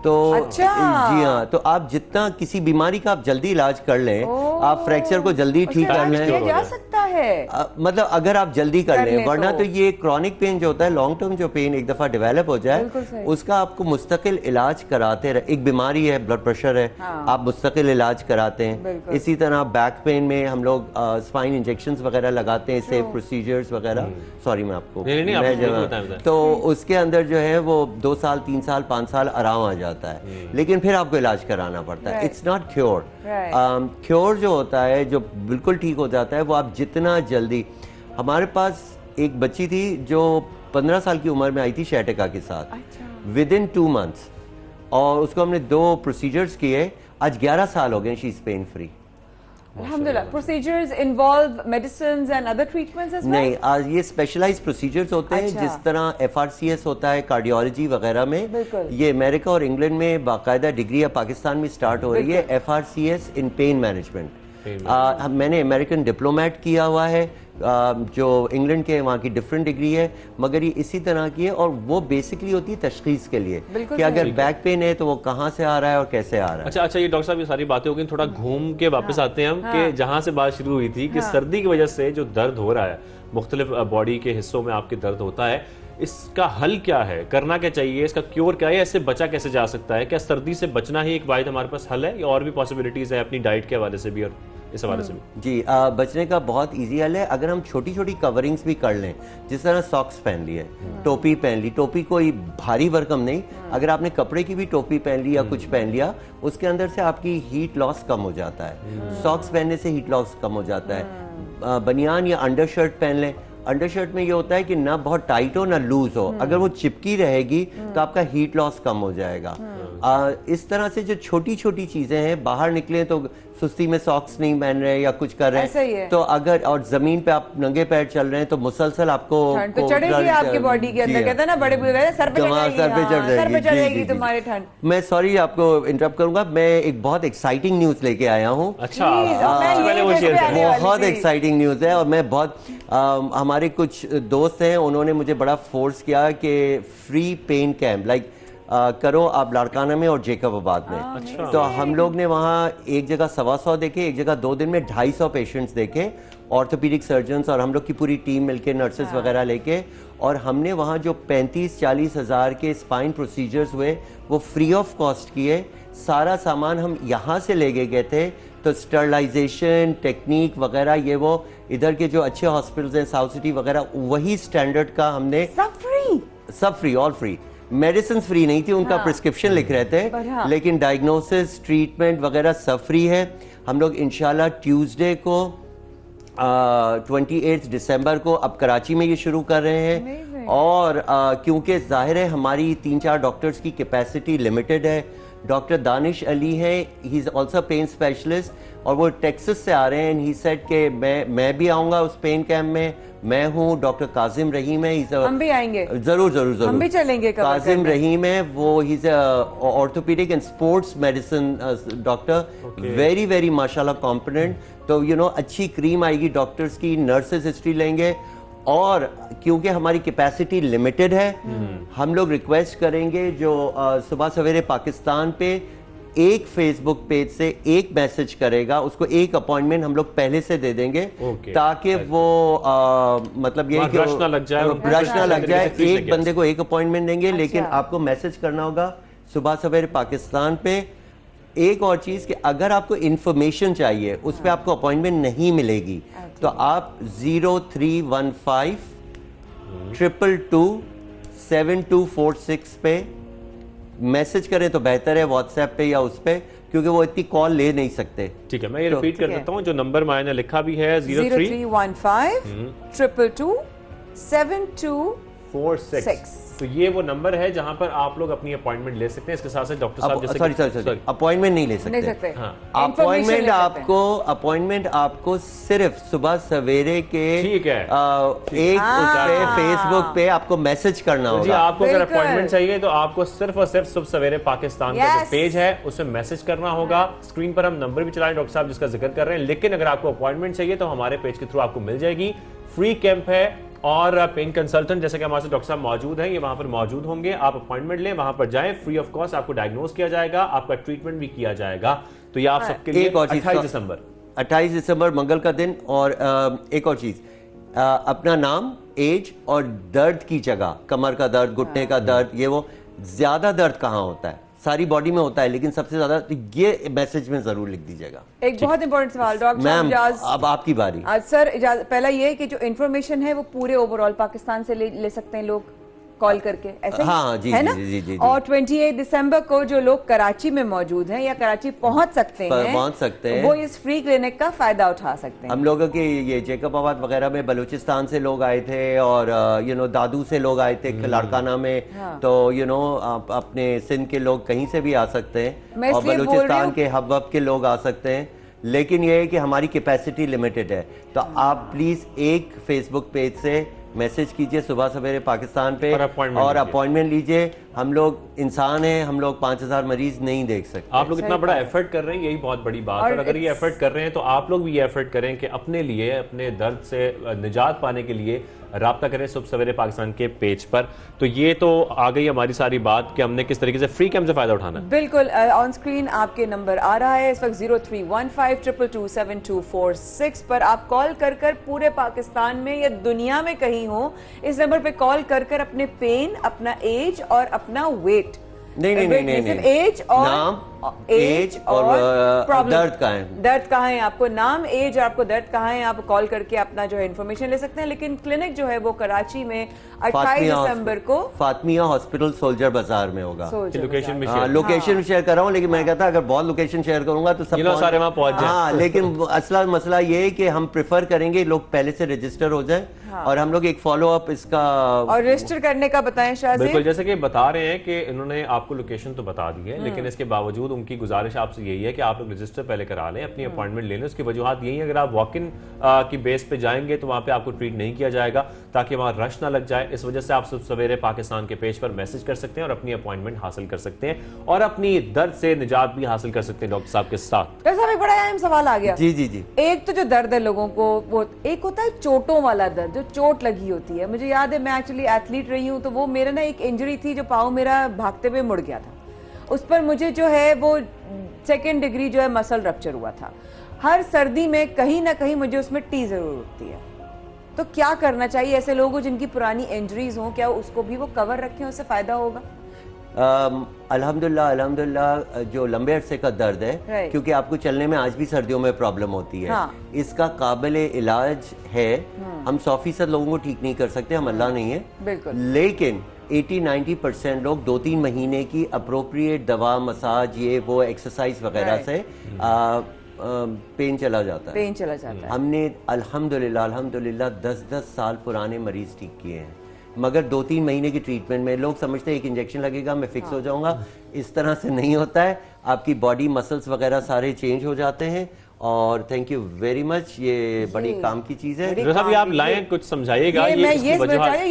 तो अच्छा। जी हाँ, तो आप जितना किसी बीमारी का आप जल्दी इलाज कर लें, आप फ्रैक्चर को जल्दी ठीक कर लें, किया जा सकता है। मतलब अगर आप जल्दी कर लें, वरना तो ये क्रॉनिक पेन जो होता है, लॉन्ग टर्म जो पेन एक दफा डेवलप हो जाए, उसका आपको मुस्तकिल इलाज कराते रहे। एक बीमारी है, ब्लड प्रेशर है, आप मुस्तकिल इलाज कराते हैं। इसी तरह बैक पेन में हम लोग स्पाइन इंजेक्शंस वगैरह लगाते हैं, सेफ प्रोसीजर्स वगैरह। सॉरी मैं आपको तो उसके अंदर जो है वो 2 साल, 3 साल, 5 साल आराम आ जाता है, लेकिन फिर आपको इलाज कराना पड़ता है। It's not cure. क्योर जो होता है, जो बिल्कुल ठीक हो जाता है, वो आप जितना जल्दी। हमारे पास एक बच्ची थी जो 15 साल की उम्र में आई थी शैटिका के साथ, विद इन 2 मंथ्स, और उसको हमने 2 प्रोसीजर्स किए, आज 11 साल हो गए, she is pain free. Alhamdulillah. Procedures involve medicines and other treatments as well? नहीं, आज ये स्पेशलाइज्ड प्रोसीजर्स होते हैं। जिस तरह FRCS होता है कार्डियोलॉजी वगैरह में, ये अमेरिका और इंग्लैंड में बाकायदा डिग्री है, पाकिस्तान में स्टार्ट हो रही है, FRCS इन पेन मैनेजमेंट। मैंने अमेरिकन डिप्लोमेट किया हुआ है, जो इंग्लैंड के वहाँ की डिफरेंट डिग्री है, मगर ये इसी तरह की है। और वो बेसिकली होती है तशखीस के लिए कि अगर बैक पेन है तो वो कहाँ से आ रहा है और कैसे आ रहा है। अच्छा, ये डॉक्टर साहब ये सारी बातें हो गई, थोड़ा घूम के वापस आते हैं हम कि जहाँ से बात शुरू हुई थी कि सर्दी की वजह से जो दर्द हो रहा है, मुख्तलिफ बॉडी के हिस्सों में आपके दर्द होता है, इसका हल क्या है, करना क्या चाहिए, इसका क्योर क्या है, इससे बचा कैसे जा सकता है? क्या सर्दी से बचना ही एक वाहिद हमारे पास हल है, या और भी पॉसिबिलिटीज है अपनी डाइट के हवाले से भी और इस हवाले से भी? जी, बचने का बहुत इजी हल है। अगर हम छोटी छोटी कवरिंग्स भी कर लें, जिस तरह सॉक्स पहन लिए, टोपी पहन ली, टोपी कोई भारी भरकम नहीं, अगर आपने कपड़े की भी टोपी पहन ली या कुछ पहन लिया, उसके अंदर से आपकी हीट लॉस कम हो जाता है। सॉक्स पहनने से हीट लॉस कम हो जाता है। बनियान या अंडर शर्ट पहन लें। अंडर शर्ट में ये होता है कि ना बहुत टाइट हो ना लूज हो, अगर वो चिपकी रहेगी तो आपका हीट लॉस कम हो जाएगा। इस तरह से जो छोटी छोटी चीजें हैं, बाहर निकले तो सुस्ती में सॉक्स नहीं पहन रहे या कुछ कर रहे हैं तो अगर, और जमीन पे आप नंगे पैर चल रहे हैं तो मुसलसल आपको तो चढ़ेगी आपकी बॉडी के अंदर, कहते हैं ना बड़े बुजुर्ग, सर पे चढ़ेगी तुम्हारे ठंड। मैं सॉरी आपको इंटरप्ट करूंगा, मैं एक बहुत एक्साइटिंग न्यूज लेके आया हूँ। अच्छा, बहुत एक्साइटिंग न्यूज है। और मैं बहुत हमारे कुछ दोस्त हैं, उन्होंने मुझे बड़ा फोर्स किया कि फ्री पेन कैंप लाइक करो आप लाड़काना में और जेकबाबाद में। अच्छा। तो हम लोग ने वहाँ एक जगह 125 देखे, एक जगह 2 दिन में 250 पेशेंट्स देखे, ऑर्थोपीडिक सर्जन्स और हम लोग की पूरी टीम मिलके, नर्सेस वगैरह लेके, और हमने वहाँ जो 35-40 हज़ार के स्पाइन प्रोसीजर्स हुए वो फ्री ऑफ कॉस्ट किए। सारा सामान हम यहाँ से ले गए थे, तो स्टरलाइजेशन टेक्निक वगैरह ये वो इधर के जो अच्छे हॉस्पिटल्स हैं साउथ सिटी वगैरह वही स्टैंडर्ड का हमने सब free all free medicine free नहीं थी उनका प्रिस्क्रिप्शन लिख रहे थे लेकिन डायग्नोसिस ट्रीटमेंट वगैरह सब फ्री है। हम लोग इंशाल्लाह ट्यूसडे को 28 दिसंबर को अब कराची में ये शुरू कर रहे हैं और क्योंकि जाहिर है हमारी 3-4 डॉक्टर्स की कैपेसिटी लिमिटेड है। डॉक्टर दानिश अली है, he is also pain specialist और वो टेक्सास से आ रहे हैं। ही सेड कि मैं भी आऊंगा उस पेन कैंप में। मैं हूँ, डॉक्टर काजिम रहीम है, हम भी आएंगे, जरूर हम भी चलेंगे। काजिम रहीम है, वो he is orthopaedic and sports medicine doctor, very very माशाल्लाह कॉम्पिटेंट। तो अच्छी क्रीम आएगी डॉक्टर्स की, नर्सेज हिस्ट्री लेंगे और क्योंकि हमारी कैपेसिटी लिमिटेड है हम लोग रिक्वेस्ट करेंगे जो सुबह सवेरे पाकिस्तान पे एक फेसबुक पेज से एक मैसेज करेगा उसको एक अपॉइंटमेंट हम लोग पहले से दे देंगे ताकि वो मतलब ये कि रश ना लग जाए एक बंदे को एक अपॉइंटमेंट देंगे। लेकिन आपको मैसेज करना होगा सुबह सवेरे पाकिस्तान पे। एक और चीज कि अगर आपको इंफॉर्मेशन चाहिए उस पर आपको अपॉइंटमेंट नहीं मिलेगी तो आप 0315 222 7246 पे मैसेज करें तो बेहतर है, व्हाट्सएप पे या उस पे, क्योंकि वो इतनी कॉल ले नहीं सकते। ठीक है, मैं ये रिपीट कर देता हूँ जो नंबर मैंने लिखा भी है 0315 222 7246। तो ये वो नंबर है जहां पर आप लोग अपनी अपॉइंटमेंट ले सकते हैं। इसके साथ साथ डॉक्टर साहब जैसे सॉरी अपॉइंटमेंट नहीं ले सकते। अपॉइंटमेंट आपको सिर्फ सुबह सवेरे के ठीक है एक फेसबुक पे आपको मैसेज करना होगा। जी आपको अगर अपॉइंटमेंट चाहिए तो आपको सिर्फ और सिर्फ सुबह सवेरे पाकिस्तान का जो पेज है उसमें मैसेज करना होगा। स्क्रीन पर हम नंबर भी चला रहे हैं डॉक्टर साहब जिसका जिक्र कर रहे हैं। लेकिन अगर आपको अपॉइंटमेंट चाहिए तो हमारे पेज के थ्रू आपको मिल जाएगी। फ्री कैंप है और पेन कंसल्टेंट जैसे कि हमारे साथ डॉक्टर साहब मौजूद हैं, ये वहां पर मौजूद होंगे। आप अपॉइंटमेंट लें, वहां पर जाएं, फ्री ऑफ कॉस्ट आपको डायग्नोज किया जाएगा, आपका ट्रीटमेंट भी किया जाएगा। तो ये आप सबके लिए 28 दिसंबर मंगल का दिन। और एक और चीज, अपना नाम, एज और दर्द की जगह, कमर का दर्द, घुटने का दर्द, ये वो ज्यादा दर्द कहाँ होता है, सारी बॉडी में होता है लेकिन सबसे ज्यादा, तो ये मैसेज में जरूर लिख दीजिएगा। एक बहुत इंपॉर्टेंट सवाल डॉक्टर मैम, अब आपकी बारी। सर पहला ये कि जो इन्फॉर्मेशन है वो पूरे ओवरऑल पाकिस्तान से ले सकते हैं लोग कॉल करके, ऐसे हाँ, जी, है ना? जी। और 28 दिसंबर को जो लोग कराची में मौजूद हैं या कराची पहुंच सकते हैं वो इस फ्री क्लिनिक का फायदा उठा सकते हैं। हम लोगों के ये जैकबाबाद वगैरह में बलूचिस्तान से लोग आए थे और दादू से लोग आए थे लाड़काना में। तो आप अपने सिंध के लोग कहीं से भी आ सकते हैं और बलूचिस्तान के हब के लोग आ सकते हैं। लेकिन ये है कि हमारी कैपेसिटी लिमिटेड है, तो आप प्लीज एक फेसबुक पेज से मैसेज कीजिए सुबह सवेरे पाकिस्तान पे और अपॉइंटमेंट लीजिए। हम लोग इंसान हैं, हम लोग 5000 मरीज नहीं देख सकते। आप लोग इतना बड़ा एफर्ट कर रहे हैं, यही बहुत बड़ी बात है। और अगर ये एफर्ट कर रहे हैं तो आप लोग भी ये एफर्ट करें कि अपने लिए, अपने दर्द से निजात पाने के लिए राब्ता करें सुबह सवेरे पाकिस्तान के पेज पर। तो ये तो आ गई हमारी सारी बात कि हमने किस तरीके से फ्री कैंप से फायदा उठाना है। बिल्कुल, ऑन स्क्रीन आपके नंबर आ रहा है इस वक्त 0315 222 7246 पर आप कॉल कर पूरे पाकिस्तान में या दुनिया में कहीं हो, इस नंबर पे कॉल कर अपने पेन, अपना एज और अपना वेट, नहीं एज और नाम, एज और दर्द कहाँ है, आपको नाम, एज और आपको दर्द कहाँ है, आप कॉल करके अपना जो है इन्फॉर्मेशन ले सकते हैं। लेकिन क्लिनिक जो है वो कराची में 28 दिसंबर को फातिमिया हॉस्पिटल सोल्जर बाजार में होगा। लोकेशन भी शेयर कर रहा हूँ, लेकिन मैं कहता अगर बहुत लोकेशन शेयर करूंगा तो सब सारे वहां पहुंच जाए। हाँ, लेकिन असला मसला ये है कि हम प्रेफर करेंगे लोग पहले से रजिस्टर हो जाए और हम लोग एक फॉलो अप इसका और रजिस्टर करने का बताएं शायद। बिल्कुल, जैसे कि बता रहे हैं कि इन्होंने आपको लोकेशन तो बता दी है, लेकिन इसके बावजूद उनकी गुजारिश आपसे यही है कि आप लोग रजिस्टर पहले करा लें, अपनी अपॉइंटमेंट ले लें। उसकी वजूहत यही है अगर आप वॉक इन की बेस पे जाएंगे तो वहां पे आपको ट्रीट नहीं किया जाएगा ताकि वहां रश ना लग जाए। इस वजह से आप सवेरे पाकिस्तान के पेज पर मैसेज कर सकते हैं और अपनी अपॉइंटमेंट हासिल कर सकते हैं और अपनी दर्द से निजात भी हासिल कर सकते हैं डॉक्टर साहब के साथ। डॉक्टर साहब, एक बड़ा अहम सवाल आ गया। जी। एक तो जो दर्द है लोगों को, वो एक होता है चोटों वाला दर्द, जो चोट लगी होती है। मुझे याद है मैं एक्चुअली एथलीट रही हूँ, तो वो मेरा ना एक इंजरी थी, जो पाँव मेरा भागते हुए मुड़ गया था। उस पर मुझे जो है वो 2nd डिग्री जो है मसल रप्चर हुआ था। हर सर्दी में कहीं ना कहीं मुझे उसमें टी जरूर उठती है। तो क्या करना चाहिए ऐसे लोगों जिनकी पुरानी इंजरीज हो, क्या उसको भी वो कवर रखें, उससे फायदा होगा? अल्हम्दुलिल्लाह जो लंबे अरसे का दर्द है, क्योंकि आपको चलने में आज भी सर्दियों में प्रॉब्लम होती है, इसका काबिल इलाज है। हम 100% लोगों को ठीक नहीं कर सकते, हम अल्लाह नहीं है, लेकिन 80-90% लोग 2-3 महीने की अप्रोप्रिएट दवा, मसाज, ये वो एक्सरसाइज वगैरह से पेन चला जाता है। हमने अल्हम्दुलिल्लाह 10-10 साल पुराने मरीज ठीक किए हैं, मगर 2-3 महीने की ट्रीटमेंट में लोग समझते हैं एक इंजेक्शन लगेगा मैं फिक्स हो जाऊंगा। इस तरह से नहीं होता है, आपकी बॉडी मसल्स वगैरह सारे चेंज हो जाते हैं। और थैंक यू वेरी मच, ये बड़ी काम की चीज है। साहब आप लाएं, कुछ समझाइएगा ये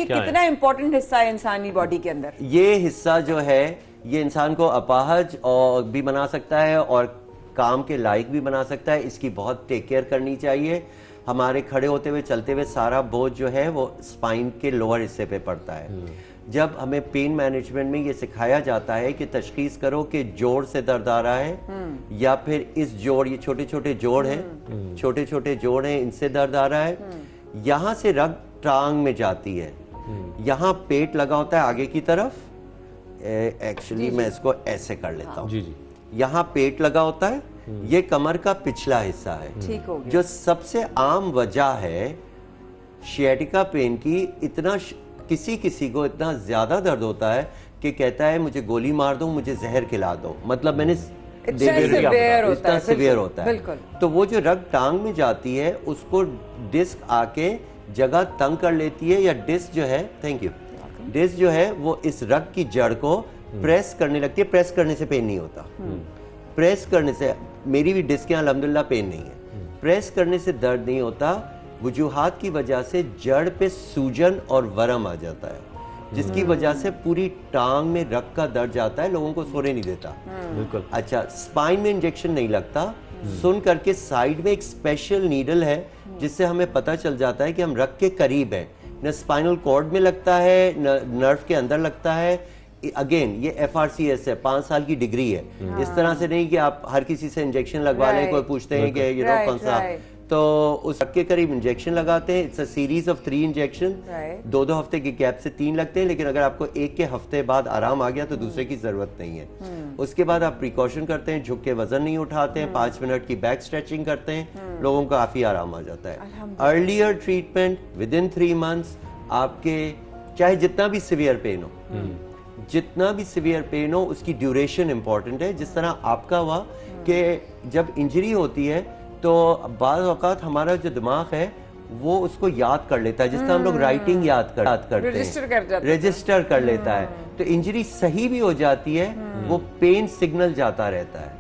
कितना इम्पोर्टेंट हिस्सा है इंसानी बॉडी के अंदर। ये हिस्सा जो है ये इंसान को अपाहज और भी बना सकता है और काम के लायक भी बना सकता है। इसकी बहुत टेक केयर करनी चाहिए। हमारे खड़े होते हुए चलते हुए सारा बोझ जो है वो स्पाइन के लोअर हिस्से पे पड़ता है। जब हमें पेन मैनेजमेंट में ये सिखाया जाता है कि तशखीस करो कि जोड़ से दर्द आ रहा है या फिर इस जोड़, ये छोटे छोटे जोड़ हैं, छोटे छोटे जोड़ हैं, इनसे दर्द आ रहा है, यहाँ से रग टांग में जाती है, यहाँ पेट लगा होता है आगे की तरफ। एक्चुअली मैं इसको ऐसे कर लेता हूँ, यहाँ पेट लगा होता है, ये कमर का पिछला हिस्सा है। जो सबसे आम वजह है शियाटिका पेन की, इतना किसी किसी को इतना ज्यादा दर्द होता है कि कहता है मुझे गोली मार दो, मुझे जहर खिला दो, मतलब मैंने इतना सिवियर होता है। तो वो जो रग टांग में जाती है उसको डिस्क आके जगह तंग कर लेती है, या डिस्क जो है, थैंक यू, डिस्क जो है वो इस रग की जड़ को प्रेस करने लगती है। प्रेस करने से पेन नहीं होता, प्रेस करने से, मेरी भी डिस्क अल्हम्दुलिल्लाह पेन नहीं है, प्रेस करने से दर्द नहीं होता। वजूहात की वजह से जड़ पे सूजन और वरम आ जाता है, जिसकी वजह से पूरी टांग में रग का दर्द जाता है, लोगों को सोने नहीं देता। बिल्कुल। अच्छा, स्पाइन में इंजेक्शन नहीं लगता, सुन करके साइड में एक स्पेशल नीडल है जिससे हमें पता चल जाता है कि हम रग के करीब हैं। न स्पाइनल कॉर्ड में लगता है, न नर्व के अंदर लगता है। अगेन ये FRCS है, 5 साल की डिग्री है। इस तरह से नहीं कि आप हर किसी से इंजेक्शन लगवा लें, कोई पूछते हैं कि ये कौन सा, तो उस के करीब इंजेक्शन लगाते हैं। It's a series of 3 injection, 2-2 हफ्ते के गैप से 3 लगते हैं, लेकिन अगर आपको एक के हफ्ते बाद आराम आ गया तो दूसरे की जरूरत नहीं है। उसके बाद आप प्रिकॉशन करते हैं, झुक के वजन नहीं उठाते हैं, 5 मिनट की बैक स्ट्रेचिंग करते हैं, लोगों को काफी आराम आ जाता है। अर्लियर ट्रीटमेंट विदिन 3 मंथ्स, आपके चाहे जितना भी सिवियर पेन हो, जितना भी सिवियर पेन हो, उसकी ड्यूरेशन इंपॉर्टेंट है। जिस तरह आपका हुआ कि जब इंजरी होती है तो बाज़ औक़ात हमारा जो दिमाग है वो उसको याद कर लेता है, जिस तरह हम लोग राइटिंग याद करते हैं, रजिस्टर कर लेता है, तो इंजरी सही भी हो जाती है, वो पेन सिग्नल जाता रहता है।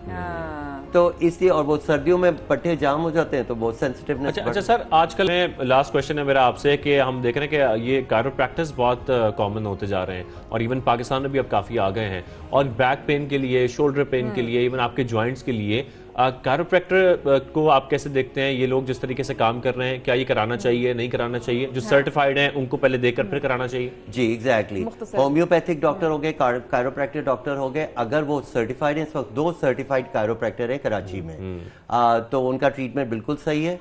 तो इसलिए, और वो सर्दियों में पट्टे जाम हो जाते हैं तो बहुत सेंसिटिवनेस। अच्छा सर, आजकल में लास्ट क्वेश्चन है मेरा आपसे कि हम देख रहे हैं कि ये कायरोप्रैक्टिस बहुत कॉमन होते जा रहे हैं, और इवन पाकिस्तान में भी अब काफ़ी आ गए हैं, और बैक पेन के लिए, शोल्डर पेन के लिए, इवन आपके जॉइंट्स के लिए कायरोप्रैक्टर को आप कैसे देखते हैं? ये लोग जिस तरीके से काम कर रहे हैं, क्या ये कराना चाहिए, नहीं कराना चाहिए? जो सर्टिफाइड हैं उनको पहले देखकर फिर कराना चाहिए? जी एग्जैक्टली। होम्योपैथिक डॉक्टर हो गए, कायरोप्रैक्टर डॉक्टर हो गए, अगर वो सर्टिफाइड है, इस वक्त 2 सर्टिफाइड कायरोप्रैक्टर है कराची में, तो उनका ट्रीटमेंट बिल्कुल सही है।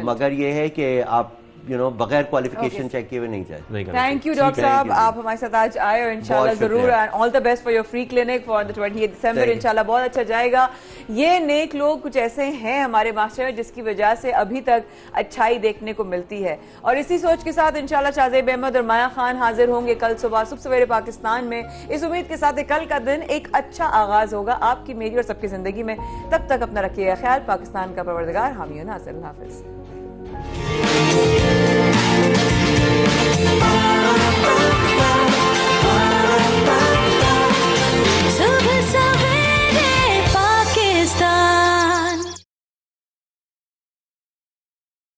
मगर ये है कि आप बगैर क्वालिफिकेशन चेक किए हुए नहीं जाए। थैंक यू डॉक्टर साहब, आप हमारे साथ आज आए और इंशाल्लाह जरूर, and all the best for your free clinic for the 28 दिसंबर। इंशाल्लाह बहुत अच्छा जाएगा। ये नेक लोग कुछ ऐसे हैं हमारे मास्टर में जिसकी वजह से अभी तक अच्छाई देखने को मिलती है, और इसी सोच के साथ इंशाल्लाह शाहज़ेब अहमद और माया खान हाजिर होंगे कल सुबह सवेरे पाकिस्तान में, इस उम्मीद के साथ कल का दिन एक अच्छा आगाज होगा आपकी, मेरी और सबकी जिंदगी में। तब तक अपना रखिएगा ख्याल। पाकिस्तान का परवरदिगार हामी नासिर, हाफिज।